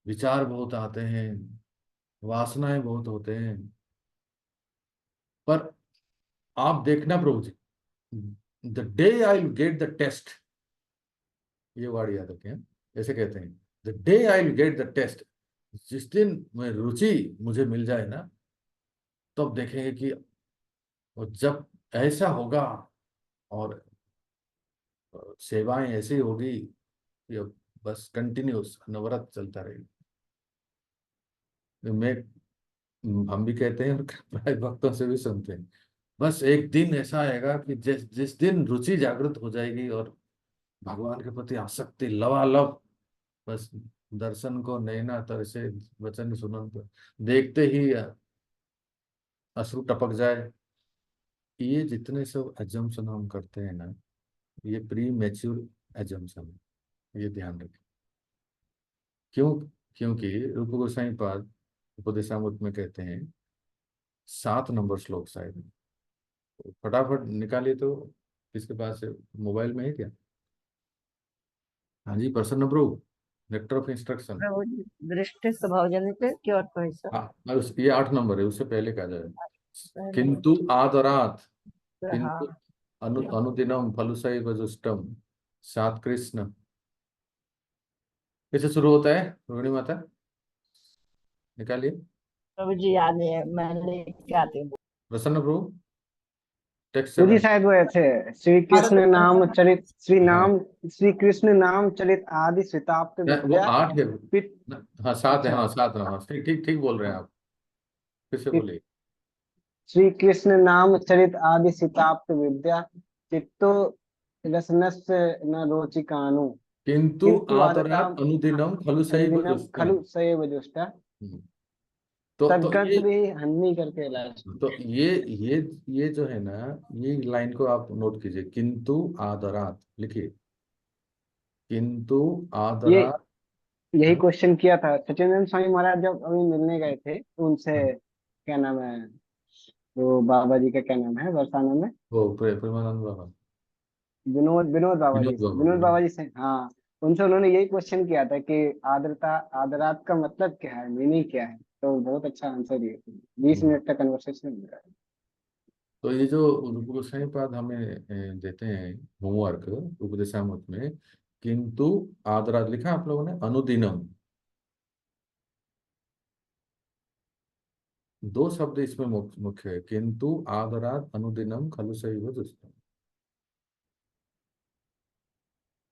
विचार बहुत आते हैं, वासनाएं बहुत होते हैं, पर आप देखना प्रभु जी, the day I will get the test, ये वर्ड याद रखें, ऐसे कहते हैं, the day I will get the test, जिस दिन मैं रुचि मुझे मिल जाए ना, तब देखेंगे कि और जब ऐसा होगा और सेवाएं ऐसी होगी कि अब बस कंटिन्यूस अनवरत चलता रहेगा। मैं हम भी कहते हैं और प्राय भक्तों से भी सुनते हैं, बस एक दिन ऐसा आएगा कि जिस जिस दिन रुचि जागृत हो जाएगी और भगवान के प्रति आसक्ति लवालब, बस दर्शन को नैना तर से वचन सुनन तो देखते ही अश्रु टपक जाए। ये जितने सब एजम्पशन हम करते हैं ना, ये प्री मैच्योर एजम्पशन है, ये ध्यान रखें। क्यों? क्योंकि रूप गोस्वामी पाद उपदेशामृत में कहते हैं, 7 नंबर श्लोक शायद, फटाफट निकालिए तो, किसके पास है, मोबाइल में है क्या? हाँ जी, प्रसन्न प्रभु, लेक्टर ऑफ इंस्ट्रक्शन। प्रभु जी, दृष्टि स्वभाव जनित क्यों अर्थ है सर? हाँ, ये 8 नंबर है, उससे पहले कहा जाए, पहले किंतु आदरात, हाँ किंतु अनुदिनम फलुसैव जुष्टम सात कृष्ण, कैसे शुरू होता है रोहिणी माता, निकालिए। प्रभु जी याद है, मैं लेके आती हूँ। प्रसन्न प्रभु, टेक्स्ट वो जी 7। शायद वो ऐसे श्री कृष्ण नाम चरित हाँ, श्री कृष्ण नाम चरित आदि श्वेताप्त वो विद्या 8 है। पित हाँ 7 है, अच्छा हाँ 7, हाँ ठीक ठीक ठीक बोल रहे हैं आप, फिर से पित- बोलिए। श्री कृष्ण नाम चरित आदि श्वेताप्त विद्या चित्तो रसनस्य न रोचि कानु किंतु किंतु आदरात आदताम अनुदिनम खलुसैव अनुदिनम जुष्टम। खलु सएव जुष्टा हम्म, तो तद्गत भी हन्नी करके लास्ट। तो ये जो है ना, ये लाइन को आप नोट कीजिए, किंतु आदरात लिखिए, किंतु ये आदरात। यही हाँ, क्वेश्चन किया था सचिदानंद स्वामी महाराज जब अभी मिलने गए थे तो उनसे, हाँ, क्या नाम है वो बाबा जी का क्या नाम है बरसाना में, वो प्रेमानंद बाबा, विनोद विनोद बाबा जी विनोद से, बाबा, विनोद विनोद। बाबा जी से, हाँ उनसे उन्होंने यही क्वेश्चन किया था कि आदरता आदरात का मतलब क्या है, मीनिंग क्या है, तो बहुत अच्छा आंसर दिए थे। 20 मिनट का कन्वर्सेशन मिला। तो ये जो रूप गोस्वामी पाद हमें देते हैं होमवर्क उपदेशामृत में, किंतु आदरात लिखा आप लोगों ने, अनुदिनम, 2 शब्द इसमें मुख्य है, किंतु आदरात अनुदिनम खलु सैव जुष्टम।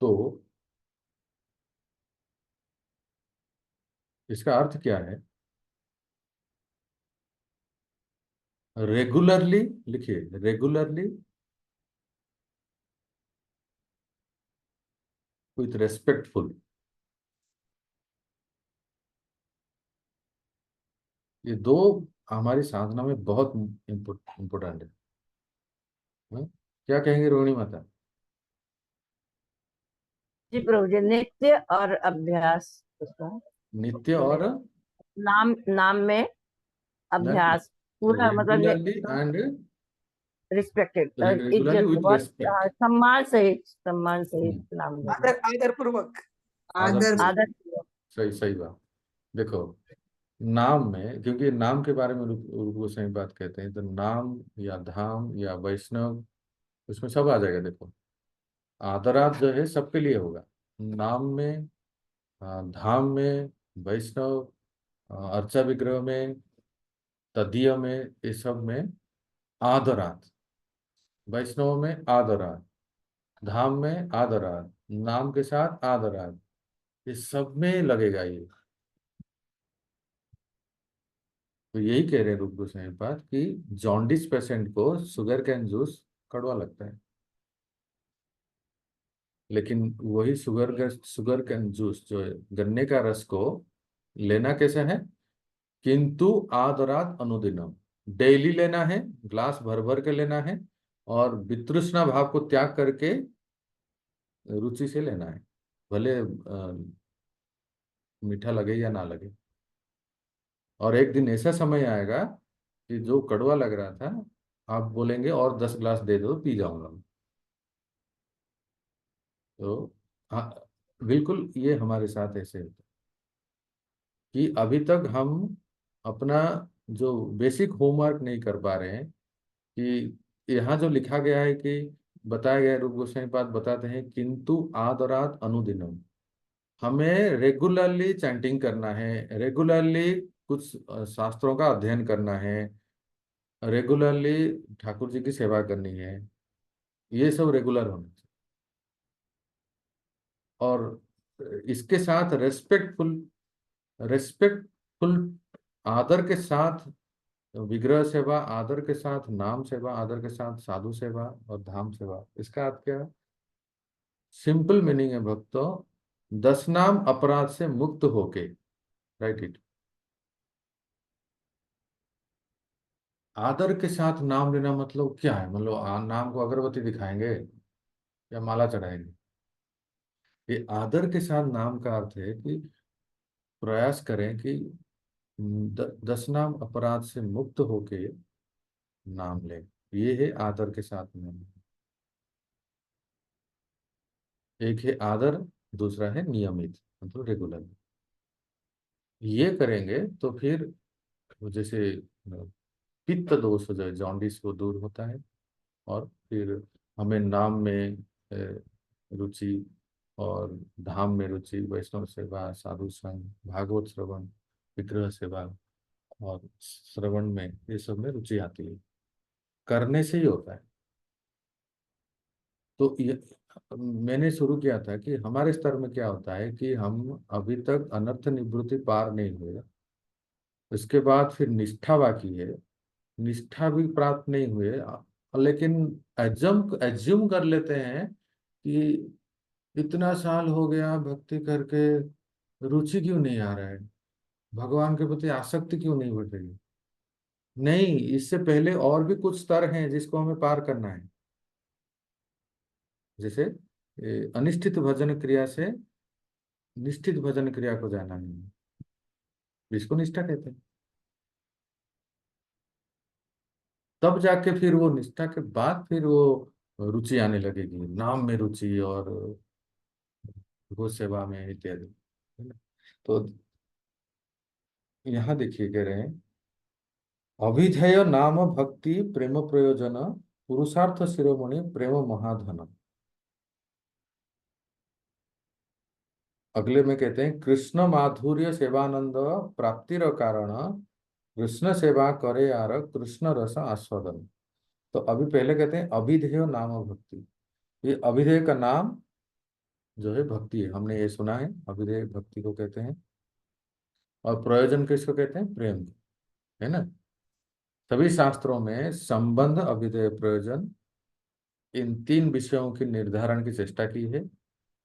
तो इसका अर्थ क्या है? रेगुलरली, लिखिए रेगुलरली विथ रेस्पेक्टफुल, ये 2 हमारी साधना में बहुत इम्पोर्टेंट है। हाँ? क्या कहेंगे रोहिणी माता? जी प्रभु जी, नित्य और अभ्यास उसका नित्य और नाम नाम में अभ्यास पूरा मतलब रेगुलरली एंड रिस्पेक्टेड, रेगुलरली इज्जत विथ बहुत रेस्पेक्ट। सम्मान सहित नाम में। आदर आदर पूर्वक आदर आदर सही सही बात। देखो, नाम में, क्योंकि नाम के बारे में रूप गोस्वामी बात कहते हैं, तो नाम या धाम या वैष्णव, उसमें सब आ जाएगा। देखो, आदरात जो है सबके लिए होगा, नाम में, धाम में, वैष्णव, अर्चा विग्रह में, तदीय में, ये सब में आदरात। वैष्णव में आदरात, धाम में आदरात, नाम के साथ आदरात, ये सब में लगेगा ये। तो यही कह रहे हैं रूप गोस्वामी पाद कि जॉन्डिस पेशेंट को शुगर कैन जूस कड़वा लगता है, लेकिन वही शुगर कैन जूस जो है, गन्ने का रस को लेना कैसा है, किंतु आदरात अनुदिनम, डेली लेना है, ग्लास भर भर के लेना है, और वितृष्णा भाव को त्याग करके रुचि से लेना है, भले मीठा लगे या ना लगे। और एक दिन ऐसा समय आएगा कि जो कड़वा लग रहा था, आप बोलेंगे और 10 ग्लास दे दो, पी जाऊंगा। तो हाँ, बिल्कुल ये हमारे साथ ऐसे होता है कि अभी तक हम अपना जो बेसिक होमवर्क नहीं कर पा रहे हैं। कि यहाँ जो लिखा गया है, कि बताया गया है, रूप गोस्वामी पाद बताते हैं, किंतु आदरात अनुदिनम, हमें रेगुलरली चैंटिंग करना है, रेगुलरली कुछ शास्त्रों का अध्ययन करना है, रेगुलरली ठाकुर जी की सेवा करनी है, ये सब रेगुलर होना चाहिए। और इसके साथ रेस्पेक्टफुल आदर के साथ विग्रह सेवा, आदर के साथ नाम सेवा, आदर के साथ साधु सेवा और धाम सेवा। इसका अर्थ क्या है? सिंपल मीनिंग है भक्तों, 10 नाम अपराध से मुक्त होके, राइट इट, आदर के साथ नाम लेना मतलब क्या है? मतलब नाम को अगरबत्ती दिखाएंगे या माला चढ़ाएंगे? ये आदर के साथ नाम का अर्थ है कि प्रयास करें कि 10 नाम अपराध से मुक्त होके नाम लें। ये है आदर के साथ नाम। एक है आदर, दूसरा है नियमित, मतलब रेगुलर। ये करेंगे तो फिर जैसे पित्त दोष जो है, जॉन्डिस, वो दूर होता है। और फिर हमें नाम में रुचि, और धाम में रुचि, वैष्णव सेवा, साधु संग, भागवत श्रवण, विग्रह सेवा और श्रवण में, ये सब में रुचि आती है, करने से ही होता है। तो ये मैंने शुरू किया था कि हमारे स्तर में क्या होता है कि हम अभी तक अनर्थ निवृत्ति पार नहीं हुए, इसके बाद फिर निष्ठा बाकी है, निष्ठा भी प्राप्त नहीं हुए, लेकिन एज्यूम कर लेते हैं कि इतना साल हो गया भक्ति करके, रुचि क्यों नहीं आ रहा है, भगवान के प्रति आसक्ति क्यों नहीं बढ़ रही है? नहीं, इससे पहले और भी कुछ स्तर हैं जिसको हमें पार करना है। जैसे अनिष्ठित भजन क्रिया से निष्ठित भजन क्रिया को जाना है, जिसको निष्ठा कहते हैं। तब जाके फिर वो निष्ठा के बाद फिर वो रुचि आने लगेगी, नाम में रुचि और गो सेवा में इत्यादि, है ना? तो यहाँ देखिए कह रहे हैं, अभिधेय नाम भक्ति प्रेम प्रयोजन पुरुषार्थ शिरोमणि प्रेम महाधन। अगले में कहते हैं, कृष्ण माधुर्य सेवानंद प्राप्तिर कारण कृष्ण सेवा करे यार कृष्ण रस आस्वादन। तो अभी पहले कहते हैं अभिधेय नाम भक्ति, ये अभिधेय का नाम जो है भक्ति है, हमने ये सुना है, अभिधेय भक्ति को कहते हैं। और प्रयोजन किसको कहते हैं? प्रेम को, है ना? सभी शास्त्रों में संबंध, अभिधेय, प्रयोजन, इन 3 विषयों की निर्धारण की चेष्टा की है।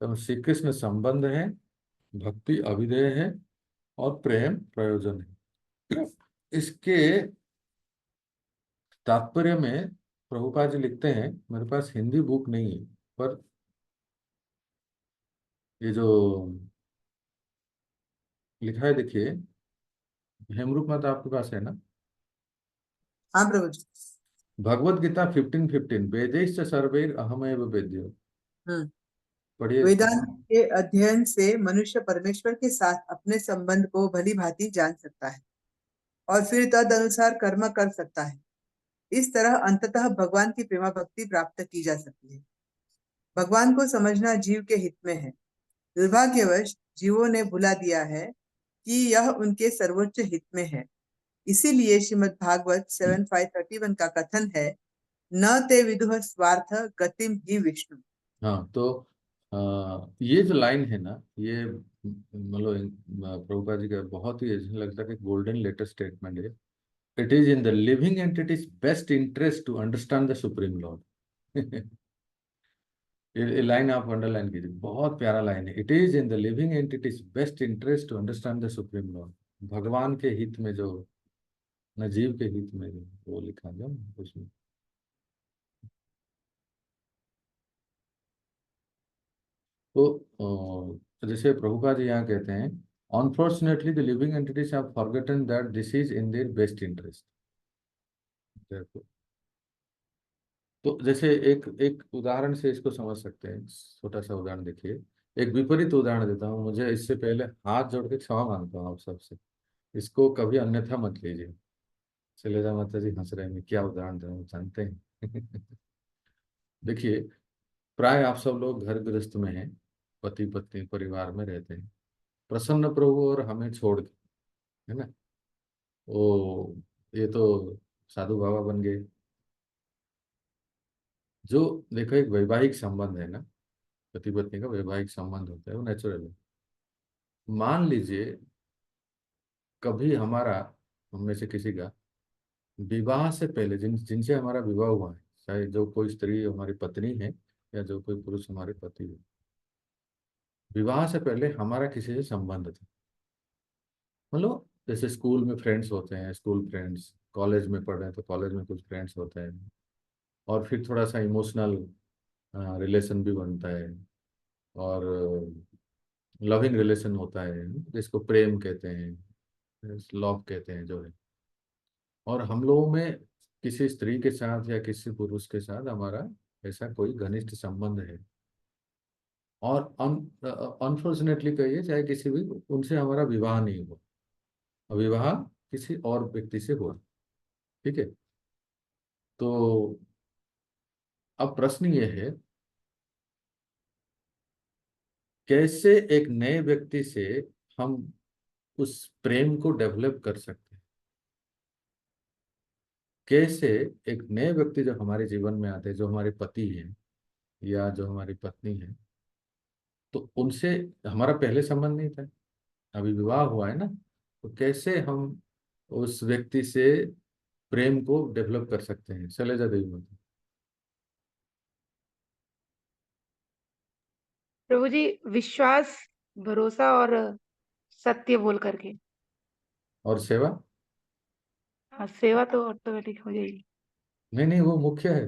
तो श्री कृष्ण संबंध है, भक्ति अभिधेय है, और प्रेम प्रयोजन है। इसके तात्पर्य में प्रभुपाद जी लिखते हैं, मेरे पास हिंदी बुक नहीं है, पर ये जो लिखा है देखिए, हेमरूप मत आपके पास है ना? हाँ प्रभु जी। भगवत गीता 15:15, वेदैश्च सर्वैर अहमेव वेद्यो। हम्म पढ़िए। वेदांत के अध्ययन से मनुष्य परमेश्वर के साथ अपने संबंध को भली भांति जान सकता है और फिर तद अनुसार कर्म कर सकता है। इस तरह अंततः भगवान की प्रेमा भक्ति प्राप्त की जा सकती है। भगवान को समझना जीव के हित में है। दुर्भाग्यवश जीवों ने भुला दिया है कि यह उनके सर्वोच्च हित में है। इसीलिए श्रीमद् भागवत 7:531 का कथन है, न ते विदुः स्वार्थ गतिम ही विष्णु। हाँ, तो ये जो लाइन है ना, ये मतलब प्रभुपाद जी का बहुत ही ऐसा लगता है कि गोल्डन लेटर स्टेटमेंट है। It is in the living entities best interest to understand the supreme lord. ये लाइन आप अंडरलाइन कीजिए, बहुत प्यारा लाइन है। It is in the living entities best interest to understand the supreme lord. भगवान के हित में जो, न जीव के हित में जो, वो लिखा गया उसमें। तो जैसे प्रभुपाद जी यहाँ कहते हैं, unfortunately the living entities have forgotten that this is in their best interest. तो जैसे एक एक उदाहरण से इसको समझ सकते हैं। छोटा सा उदाहरण देखिए, एक विपरीत उदाहरण देता हूँ। मुझे इससे पहले हाथ जोड़ के क्षमा मांगता हूँ आप सबसे, इसको कभी अन्यथा मत लीजिए। शैलेजा माता जी हंस रहे हैं, मैं क्या उदाहरण दूँ, जानते हैं। देखिए, प्राय आप सब लोग घर गृहस्थ में हैं, पति पत्नी परिवार में रहते हैं, प्रसन्न प्रभु और हमें छोड़ के, है ना। ओ, ये तो साधु बाबा बन गए। जो देखो, एक वैवाहिक संबंध है ना, पति पत्नी का वैवाहिक संबंध होता है, वो नेचुरल है। मान लीजिए कभी हमारा, हम में से किसी का विवाह से पहले, जिनसे हमारा विवाह हुआ है, चाहे जो कोई स्त्री हमारी पत्नी है या जो कोई पुरुष हमारे पति है, विवाह से पहले हमारा किसी से संबंध था। मतलब जैसे स्कूल में फ्रेंड्स होते हैं, स्कूल फ्रेंड्स, कॉलेज में पढ़ रहे हैं तो कॉलेज में कुछ फ्रेंड्स होते हैं, और फिर थोड़ा सा इमोशनल रिलेशन भी बनता है, और लविंग रिलेशन होता है, जिसको प्रेम कहते हैं, लव कहते हैं जो है। और हम लोगों में किसी स्त्री के साथ या किसी पुरुष के साथ हमारा ऐसा कोई घनिष्ठ संबंध है, और अनफॉर्चुनेटली कहिए चाहे किसी भी, उनसे हमारा विवाह नहीं हुआ, विवाह किसी और व्यक्ति से हुआ। ठीक है। तो अब प्रश्न ये है, कैसे एक नए व्यक्ति से हम उस प्रेम को डेवलप कर सकते हैं। कैसे एक नए व्यक्ति जो हमारे जीवन में आते हैं, जो हमारे पति हैं या जो हमारी पत्नी है, तो उनसे हमारा पहले संबंध नहीं था, अभी विवाह हुआ है ना, तो कैसे हम उस व्यक्ति से प्रेम को डेवलप कर सकते हैं। शैलेजा देवी माता। प्रभु जी, विश्वास, भरोसा और सत्य बोल करके। और सेवा? हाँ, सेवा तो ऑटोमेटिक हो जाएगी। नहीं नहीं, वो मुख्य है।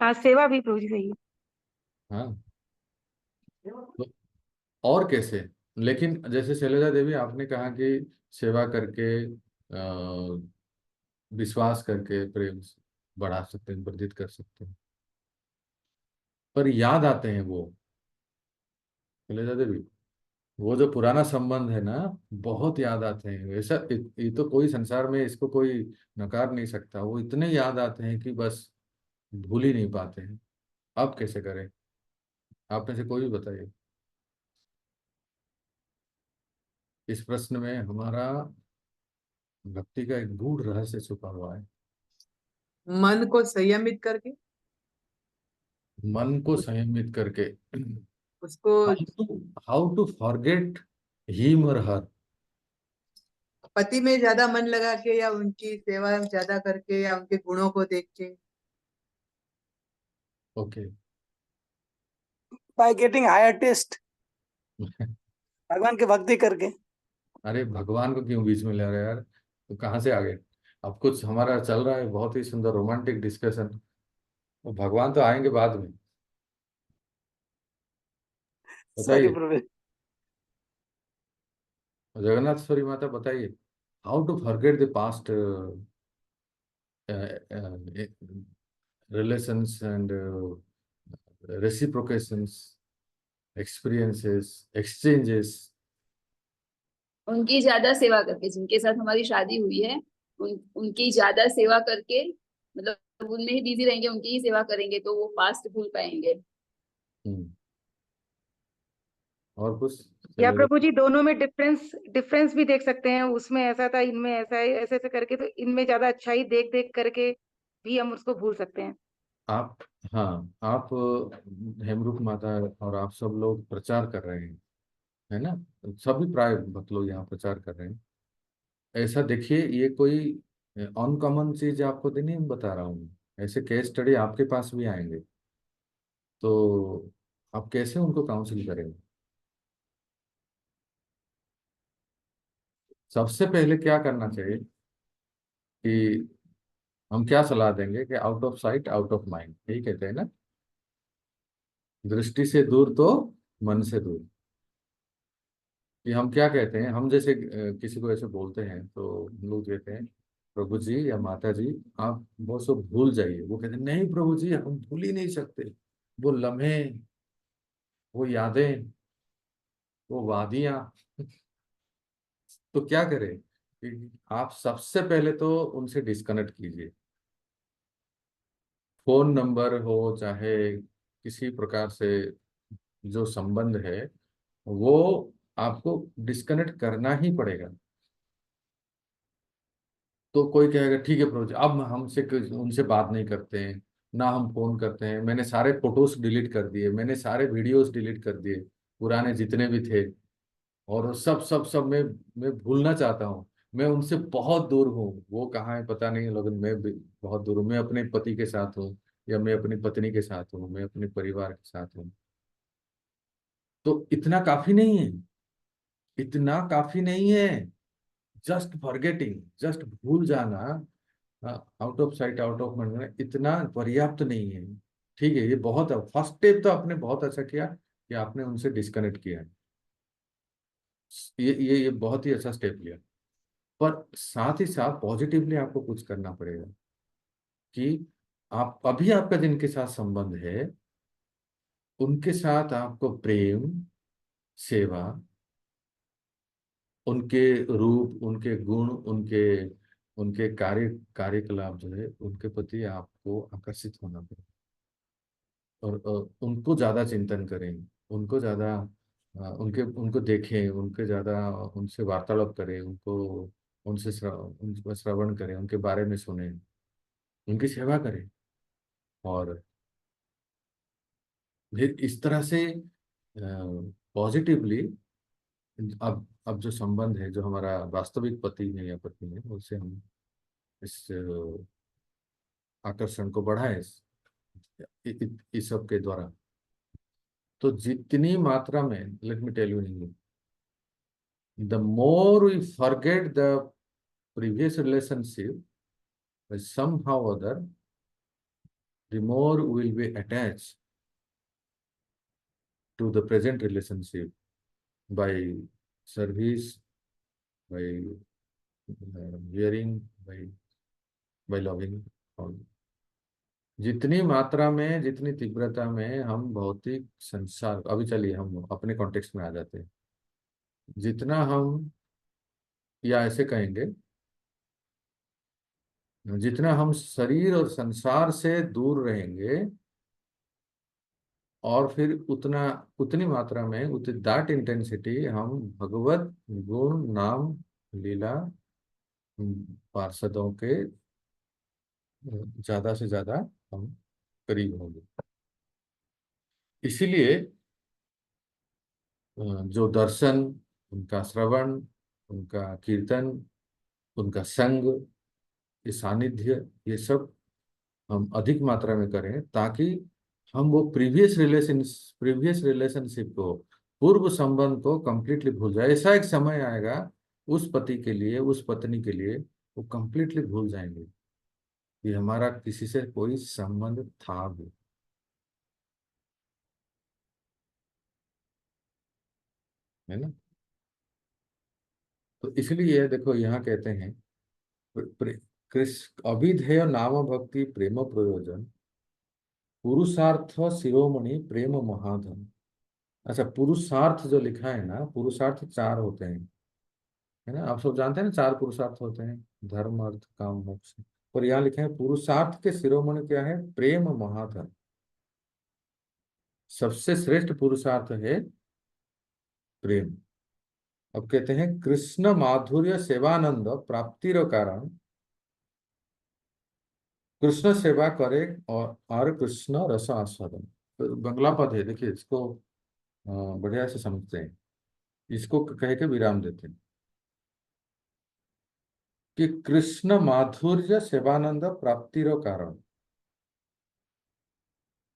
हाँ, सेवा भी प्रभु जी सही है। हाँ, तो और कैसे? लेकिन जैसे शैलजा देवी आपने कहा कि सेवा करके, विश्वास करके प्रेम बढ़ा सकते हैं, वर्धित कर सकते हैं, पर याद आते हैं वो, शैलजा देवी, वो जो पुराना संबंध है ना, बहुत याद आते हैं। ऐसा ये तो कोई संसार में इसको कोई नकार नहीं सकता, वो इतने याद आते हैं कि बस भूल ही नहीं पाते हैं। अब कैसे करें? आप में से कोई भी बताइए। इस प्रश्न में हमारा भक्ति का एक गूढ़ रहस्य छुपा हुआ है। मन को संयमित करके, मन को संयमित करके। उसको हाउ टू फॉरगेट हिम और हर। पति में ज्यादा मन लगा के, या उनकी सेवा ज्यादा करके, या उनके गुणों को देख के। Okay. by getting higher taste, भगवान की भक्ति करके। अरे भगवान को क्यों बीच में ले रहे हैं यार, तो कहाँ से आ गए? अब कुछ हमारा चल रहा है बहुत ही सुंदर रोमांटिक डिस्कशन, तो भगवान तो आएंगे बाद में। सॉरी बताइए प्रभु। जगन्नाथेश्वरी माता, बताइए how to forget the past relations and reciprocations, experiences, exchanges. उनकी ज्यादा सेवा करके, जिनके साथ हमारी शादी हुई है, उनकी ज्यादा सेवा करके, मतलब उनमें ही बिजी रहेंगे, उनकी ही सेवा करेंगे तो वो पास्ट भूल पाएंगे। और कुछ या चलेगा? प्रभु जी दोनों में डिफरेंस डिफरेंस भी देख सकते हैं, उसमें ऐसा था इनमें ऐसा है, ऐसे ऐसे करके, तो इनमें ज्यादा अच्छाई देख देख करके भी हम उसको भूल सकते हैं। आप, हाँ, आप हेमरूप माता और आप सब लोग प्रचार कर रहे हैं, है ना? सभी प्राय भक्त लोग यहाँ प्रचार कर रहे हैं। ऐसा देखिए, ये कोई अनकॉमन चीज आपको तो नहीं बता रहा हूँ। ऐसे केस स्टडी आपके पास भी आएंगे, तो आप कैसे उनको काउंसिल करेंगे? सबसे पहले क्या करना चाहिए कि हम क्या सलाह देंगे कि out of sight out of mind, यही कहते हैं ना, दृष्टि से दूर तो मन से दूर। कि हम क्या कहते हैं, हम जैसे किसी को ऐसे बोलते हैं तो हम लोग कहते हैं प्रभु जी या माता जी आप वो सब भूल जाइए। वो कहते हैं नहीं प्रभु जी हम भूल ही नहीं सकते, वो लम्हे, वो यादें, वो वादियां। तो क्या करें कि आप सबसे पहले तो उनसे डिस्कनेक्ट कीजिए। फोन नंबर हो चाहे किसी प्रकार से जो संबंध है वो आपको डिस्कनेक्ट करना ही पड़ेगा। तो कोई कहेगा ठीक है प्रभु जी अब हमसे उनसे बात नहीं करते हैं, ना हम फोन करते हैं, मैंने सारे फोटोज डिलीट कर दिए, मैंने सारे वीडियोस डिलीट कर दिए, पुराने जितने भी थे, और सब सब सब मैं भूलना चाहता हूँ। मैं उनसे बहुत दूर हूँ, वो कहाँ है पता नहीं, लेकिन मैं भी बहुत दूर हूँ। मैं अपने पति के साथ हूँ, या मैं अपनी पत्नी के साथ हूँ, मैं अपने परिवार के साथ हूँ। तो इतना काफी नहीं है, इतना काफी नहीं है। जस्ट फॉरगेटिंग, जस्ट भूल जाना, out of sight out of mind, इतना पर्याप्त नहीं है। ठीक है, ये बहुत है, फर्स्ट स्टेप तो आपने बहुत अच्छा किया कि आपने उनसे डिस्कनेक्ट किया। ये बहुत ही अच्छा स्टेप लिया। पर साथ ही साथ पॉजिटिवली आपको कुछ करना पड़ेगा कि आप अभी आपका जिनके साथ संबंध है उनके साथ आपको प्रेम, सेवा, उनके रूप, उनके गुण, उनके उनके कार्यकलाप जो है उनके प्रति आपको आकर्षित होना पड़ेगा। और उनको ज्यादा चिंतन करें, उनको ज्यादा उनके उनको देखें, उनके ज्यादा उनसे वार्तालाप करें, उनको श्रवण करें, उनके बारे में सुने, उनकी सेवा करें। और फिर इस तरह से पॉजिटिवली अब जो संबंध है, जो हमारा वास्तविक पति है या पत्नी है, उससे हम इस आकर्षण को बढ़ाएं इस सब के द्वारा। तो जितनी मात्रा में, let me tell you, the more we forget the previous relationship, somehow or other, the more we will be attached to the present relationship by service, by hearing, by loving. और जितनी मात्रा में, जितनी तीव्रता में हम भौतिक संसार, अभी चलिए हम अपने कॉन्टेक्स्ट में आ जाते हैं, जितना हम, या ऐसे कहेंगे, जितना हम शरीर और संसार से दूर रहेंगे, और फिर उतना, उतनी मात्रा में, दैट इंटेंसिटी हम भगवत गुण नाम लीला पार्षदों के ज्यादा से ज्यादा हम करीब होंगे। इसीलिए जो दर्शन, उनका श्रवण, उनका कीर्तन, उनका संग, ये सानिध्य, ये सब हम अधिक मात्रा में करें, ताकि हम वो प्रीवियस रिलेशनशिप को, पूर्व संबंध को कंप्लीटली भूल जाए। ऐसा एक समय आएगा उस पति के लिए, उस पत्नी के लिए, वो कंप्लीटली भूल जाएंगे कि हमारा किसी से कोई संबंध था भी, है ना? तो इसलिए देखो यहाँ कहते हैं कृष्ण अभिधेय नाम भक्ति प्रेम प्रयोजन पुरुषार्थ शिरोमणि प्रेम महाधन। अच्छा, पुरुषार्थ जो लिखा है ना, पुरुषार्थ चार होते हैं, है ना, आप सब जानते हैं ना, चार पुरुषार्थ होते हैं, धर्म अर्थ काम मोक्ष। पर यहाँ लिखा है पुरुषार्थ के शिरोमणि क्या है, प्रेम महाधन। सबसे श्रेष्ठ पुरुषार्थ है प्रेम। अब कहते हैं कृष्ण माधुर्य सेवानंद प्राप्तिर कारण, कृष्ण सेवा करे और कृष्ण रस आस्वादन। तो बंगला पद है, देखिए इसको बढ़िया से समझते हैं, इसको कह के विराम देते हैं कि कृष्ण माधुर्य सेवानंद प्राप्तिर कारण,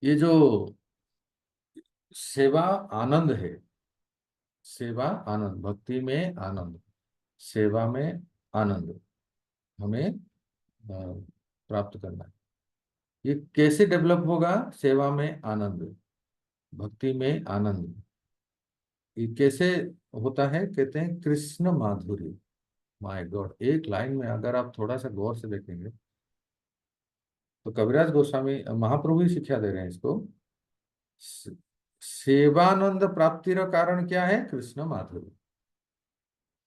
ये जो सेवा आनंद है, सेवा आनंद, भक्ति में आनंद, सेवा में आनंद हमें प्राप्त करना है। ये कैसे डेवलप होगा, सेवा में आनंद, भक्ति में आनंद, ये कैसे होता है, कहते हैं कृष्ण माधुर्य। माय गॉड, एक लाइन में अगर आप थोड़ा सा गौर से देखेंगे तो कविराज गोस्वामी महाप्रभु ही शिक्षा दे रहे हैं इसको। सेवानंद प्राप्ति का कारण क्या है, कृष्ण माधुर्य।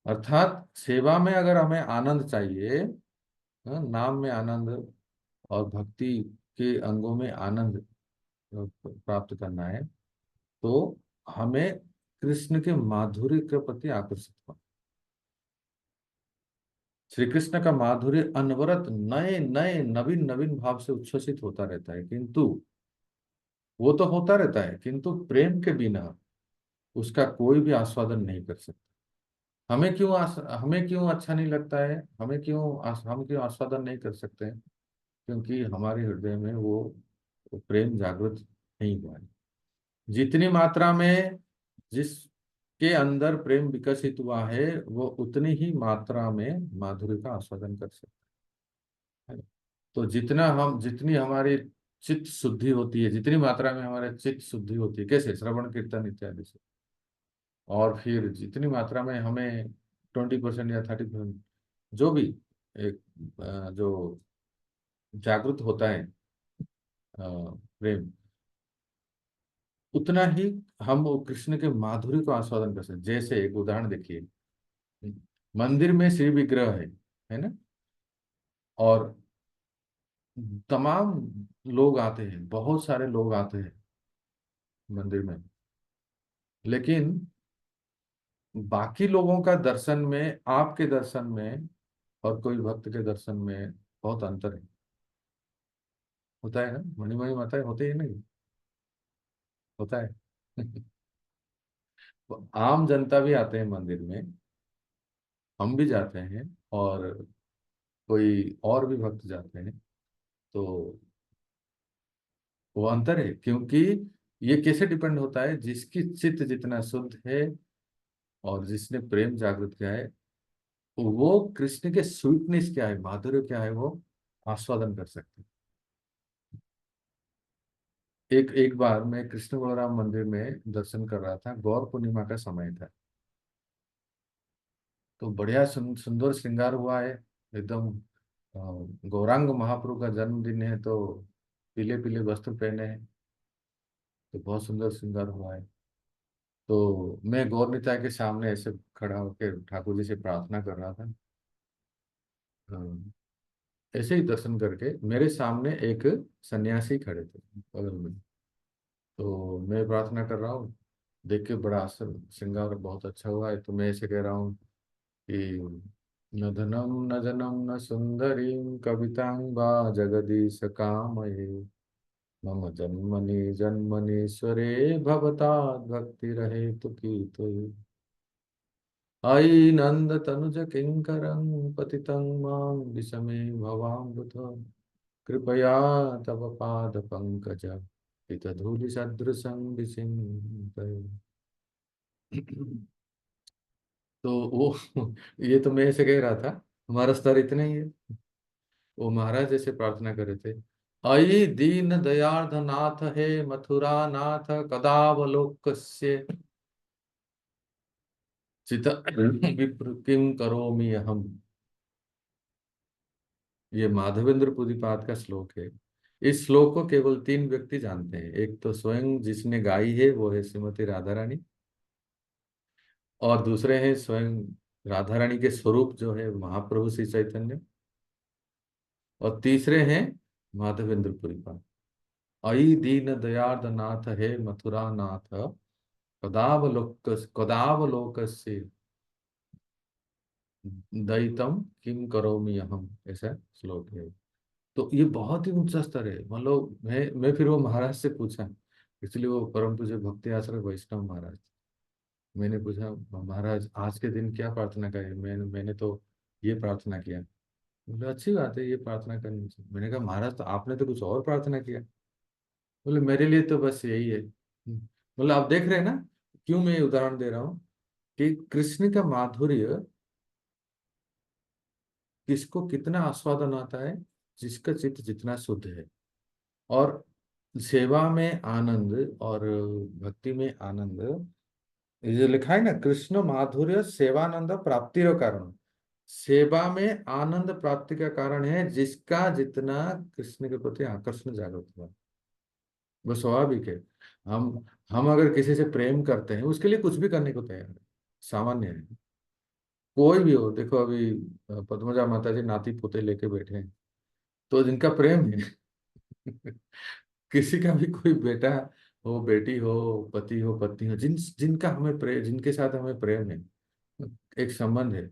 अर्थात सेवा में अगर हमें आनंद चाहिए, नाम में आनंद और भक्ति के अंगों में आनंद प्राप्त करना है, तो हमें कृष्ण के माधुर्य के प्रति आकर्षित होना। श्री कृष्ण का माधुर्य अनवरत नए नए नवीन नवीन भाव से उच्छ्वसित होता रहता है, किंतु वो तो होता रहता है, किंतु प्रेम के बिना उसका कोई भी आस्वादन नहीं कर सकता। हमें क्यों अच्छा नहीं लगता है, हम क्यों आस्वादन नहीं कर सकते हैं, क्योंकि हमारे हृदय में वो प्रेम जागृत नहीं हुआ है। जितनी मात्रा में जिसके अंदर प्रेम विकसित हुआ है, वो उतनी ही मात्रा में माधुर्य का आस्वादन कर सकता है। तो जितनी हमारी चित्त शुद्धि होती है, जितनी मात्रा में हमारे चित्त शुद्धि होती है, कैसे, श्रवण कीर्तन इत्यादि से, और फिर जितनी मात्रा में हमें 20% या 30% जो भी एक जो जागृत होता है प्रेम, उतना ही हम वो कृष्ण के माधुर्य को आस्वादन कर सकते हैं। जैसे एक उदाहरण देखिए, मंदिर में श्री विग्रह है ना, और तमाम लोग आते हैं, बहुत सारे लोग आते हैं मंदिर में, लेकिन बाकी लोगों का दर्शन में, आपके दर्शन में और कोई भक्त के दर्शन में बहुत अंतर है। होता है ना, मणिमणि माता होते ही नहीं, होता है। तो आम जनता भी आते हैं मंदिर में, हम भी जाते हैं, और कोई और भी भक्त जाते हैं, तो वो अंतर है। क्योंकि ये कैसे डिपेंड होता है, जिसकी चित्त जितना शुद्ध है और जिसने प्रेम जागृत किया है, वो कृष्ण के स्वीटनेस क्या है, माधुर्य क्या है, वो आस्वादन कर सकते हैं। एक एक बार मैं कृष्ण बलराम मंदिर में दर्शन कर रहा था, गौर पूर्णिमा का समय था, तो बढ़िया सुंदर श्रृंगार हुआ है एकदम। गौरांग महाप्रभु का जन्मदिन है, तो पीले पीले वस्त्र पहने हैं, तो बहुत सुंदर श्रृंगार हुआ है। तो मैं गौर निताय के सामने ऐसे खड़ा होकर ठाकुर जी से प्रार्थना कर रहा था। ऐसे ही दर्शन करके मेरे सामने एक सन्यासी खड़े थे बगल में, तो मैं प्रार्थना कर रहा हूँ, देख के बड़ा श्रृंगार बहुत अच्छा हुआ है, तो मैं ऐसे कह रहा हूँ कि न धनम न जनम न सुंदरीं कवितां वा जगदीश कामये, मम जन्मनि जन्मनीश्वरे भवतात् भक्ति रहे तो की। अयि नंद तनुज किंकरं पतितं मां विषमे भवामृत, कृपया तव पाद पंकज हितधूलि सदृशं विचिन्तये। तो वो ये तो मैं ऐसे कह रहा था, हमारा स्तर इतना ही है। वो महाराज जैसे प्रार्थना कर रहे थे, अयि दीन दयार्ध नाथ हे मथुरा नाथ कदावलोकस्य चित विप्र किम करोमि अहम। ये माधवेंद्र पुरीपाद का श्लोक है। इस श्लोक को केवल 3 व्यक्ति जानते हैं। एक तो स्वयं जिसने गाई है वो है श्रीमती राधा रानी, और दूसरे हैं स्वयं राधा रानी के स्वरूप जो है महाप्रभु श्री चैतन्य, और तीसरे हैं माधवेंद्र पुरीपाद। अई दीन दयार्द नाथ है मथुरा नाथ, कदावलोकस्य दयितम किम करोमि अहम, ऐसा श्लोक है। तो ये बहुत ही ऊंचा स्तर है। मतलब मैं फिर वो महाराज से पूछा, इसलिए वो परम पूज्य भक्ति आश्रय वैष्णव महाराज, मैंने पूछा महाराज आज के दिन क्या प्रार्थना करें। मैंने तो ये प्रार्थना किया। बोले अच्छी बात है, ये प्रार्थना करनी चाहिए। मैंने कहा महाराज तो आपने तो कुछ और प्रार्थना किया। बोले मेरे लिए तो बस यही है। मतलब आप देख रहे हैं ना क्यों मैं ये उदाहरण दे रहा हूँ कि कृष्ण का माधुर्य किसको कितना आस्वादन आता है, जिसका चित्त जितना शुद्ध है। और सेवा में आनंद और भक्ति में आनंद, ये जो लिखा है ना, कृष्ण माधुर्य सेवानंद प्राप्तिर कारण। सेवा में आनंद प्राप्ति का कारण है जिसका जितना कृष्ण के प्रति आकर्षण जागृत हुआ। वो स्वाभाविक है। हम अगर किसी से प्रेम करते हैं उसके लिए कुछ भी करने को तैयार है, सामान्य है। कोई भी हो, देखो अभी पद्मजा माता जी नाती पोते लेके बैठे हैं, तो जिनका प्रेम है किसी का भी कोई बेटा हो, बेटी हो, पति हो, पत्नी हो, जिनका हमें प्रेम, जिनके साथ हमें प्रेम है, एक संबंध है,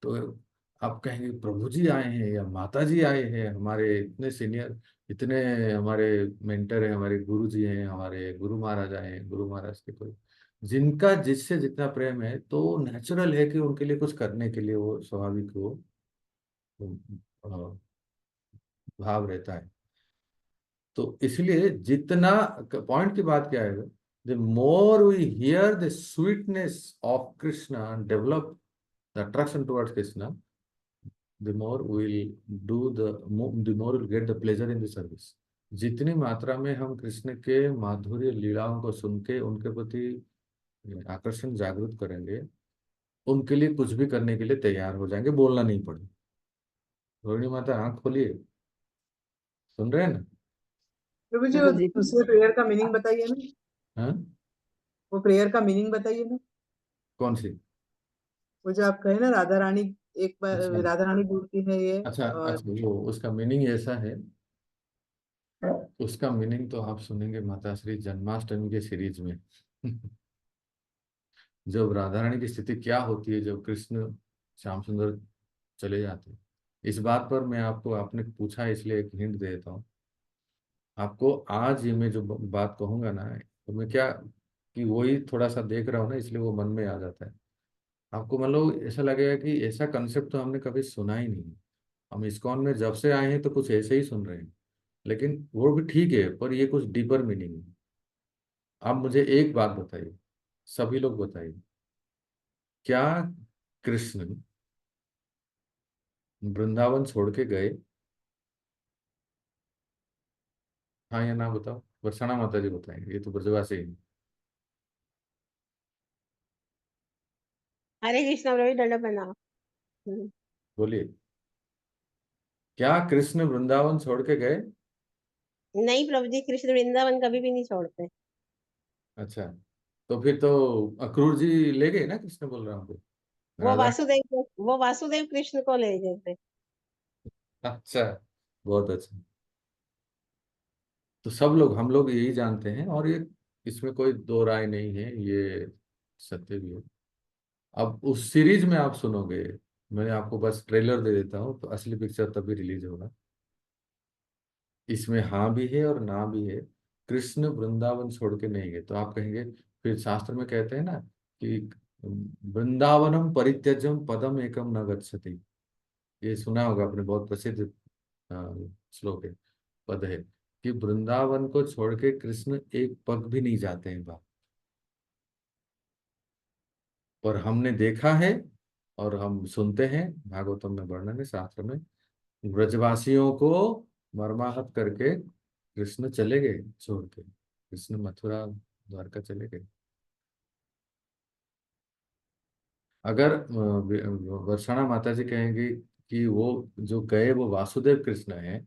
तो आप कहेंगे प्रभु जी आए हैं या माता जी आए हैं, हमारे इतने सीनियर, इतने हमारे मेंटर हैं, हमारे गुरु जी हैं, हमारे गुरु महाराज आए हैं, गुरु महाराज के कोई, जिनका जिससे जितना प्रेम है तो नेचुरल है कि उनके लिए कुछ करने के लिए वो स्वाभाविक वो भाव रहता है। तो इसलिए जितना, पॉइंट की बात क्या है, the more we hear the sweetness of Krishna, develop the attraction towards Krishna, the more we'll the more we'll get the pleasure in the service। जितनी मात्रा में हम कृष्ण के माधुर्य लीलाओं को सुन के उनके प्रति आकर्षण जागृत करेंगे, उनके लिए कुछ भी करने के लिए तैयार हो जाएंगे, बोलना नहीं पड़े। रोहिणी माता आंख खोलिए, सुन रहे हैं ना? प्रभु जी वो प्रभु जी दूसरे प्रेयर का मीनिंग बताइए ना, हाँ, वो प्रेयर का मीनिंग बताइए ना। कौन सी? वो जो आप कहे ना राधा रानी, एक बार अच्छा राधा रानी बोलती है ये, अच्छा और अच्छा, वो उसका मीनिंग ऐसा है। उसका मीनिंग तो आप सुनेंगे माता श्री जन्माष्टमी के सीरीज में जब राधा रानी की स्थिति क्या होती है जब कृष्ण श्याम सुंदर चले जाते हैं। इस बात पर मैं आपको, आपने पूछा इसलिए एक हिंट दे देता हूँ आपको। आज ये मैं जो बात कहूंगा ना, तो मैं क्या कि वही थोड़ा सा देख रहा हूँ ना, इसलिए वो मन में आ जाता है। आपको मतलब ऐसा लगेगा कि ऐसा कंसेप्ट तो हमने कभी सुना ही नहीं। हम इस्कॉन में जब से आए हैं तो कुछ ऐसे ही सुन रहे हैं, लेकिन वो भी ठीक है, पर ये कुछ डीपर मीनिंग है। आप मुझे एक बात बताइए, सभी लोग बताइए, क्या कृष्ण वृंदावन छोड़ के गए? हाँ या ना बताओ, वरसाना माता जी बताएंगे, ये तो ब्रजवासी है। हरे कृष्णा प्रभु दंड प्रणाम। बोलिए, क्या कृष्ण वृंदावन छोड़ के गए? नहीं प्रभु जी, कृष्ण वृंदावन कभी भी नहीं छोड़ते। अच्छा, तो फिर तो अक्रूर जी ले गए ना, कृष्ण बोल रहा हूँ फिर, राधा। वो वासुदेव कृष्ण को ले गए थे। अच्छा, बहुत अच्छा। तो सब लोग, हम लोग यही जानते हैं, और ये इसमें कोई दो राय नहीं है, ये सत्य भी है। अब उस सीरीज में आप सुनोगे, मैं आपको बस ट्रेलर दे देता हूँ, तो असली पिक्चर तभी रिलीज होगा। इसमें हाँ भी है और ना भी है। कृष्ण वृंदावन छोड़ के नहीं गए, तो आप कहेंगे, फिर शास्त्र में कहते हैं ना कि वृंदावनम परित्यजम पदम एकम न गच्छति। ये सुना होगा आपने, बहुत प्रसिद्ध श्लोक है, पद है कि वृंदावन को छोड़ के कृष्ण एक पग भी नहीं जाते हैं बाहर। पर हमने देखा है और हम सुनते हैं, भागवतम में वर्णन है, शास्त्र में, ब्रजवासियों को मर्माहत करके कृष्ण चले गए छोड़ के, कृष्ण मथुरा द्वारका चले गए। अगर वर्षाणा माता जी कहेंगी कि वो जो गए वो वासुदेव कृष्ण है,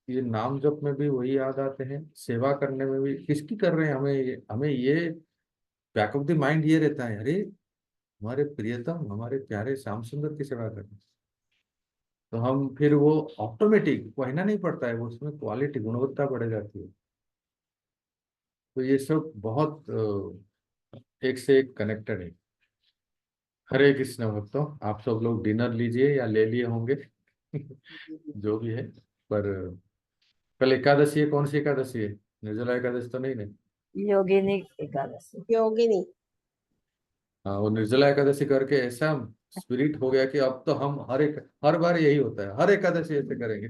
ये नाम जप में भी वही याद आते हैं, सेवा करने में भी किसकी कर रहे हैं, हमें ये बैक ऑफ द माइंड ये रहता है, अरे हमारे प्रियतम हमारे प्यारे श्याम सुंदर की सेवा करें। तो हम फिर वो ऑटोमेटिक कहना नहीं पड़ता है, वो उसमें क्वालिटी गुणवत्ता बढ़ जाती है। तो ये सब बहुत एक से एक कनेक्टेड है। हरे कृष्ण भक्तों, आप सब लोग डिनर लीजिए या ले लिए होंगे जो भी है। पर कल एकादशी है, कौन सी एकादशी है? निर्जला एकादशी तो नहीं नहीं। योगिनी एकादशी। योगिनी। हाँ, वो निर्जला एकादशी करके ऐसा स्पिरिट हो गया कि अब तो हम हर बार यही होता है, हर एकादशी ऐसे करेंगे।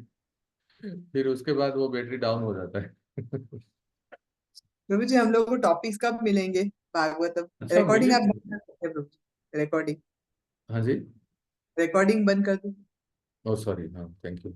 फिर उसके बाद वो बैटरी डाउन हो जाता है प्रभु जी, हम लोग को टॉपिक्स कब मिलेंगे भागवतम? अच्छा, रिकॉर्डिंग मुझे आप बंद कर सकते हैं प्रभु जी, रिकॉर्डिंग हाँ जी, रिकॉर्डिंग बंद कर दो। ओ सॉरी, हाँ थैंक यू।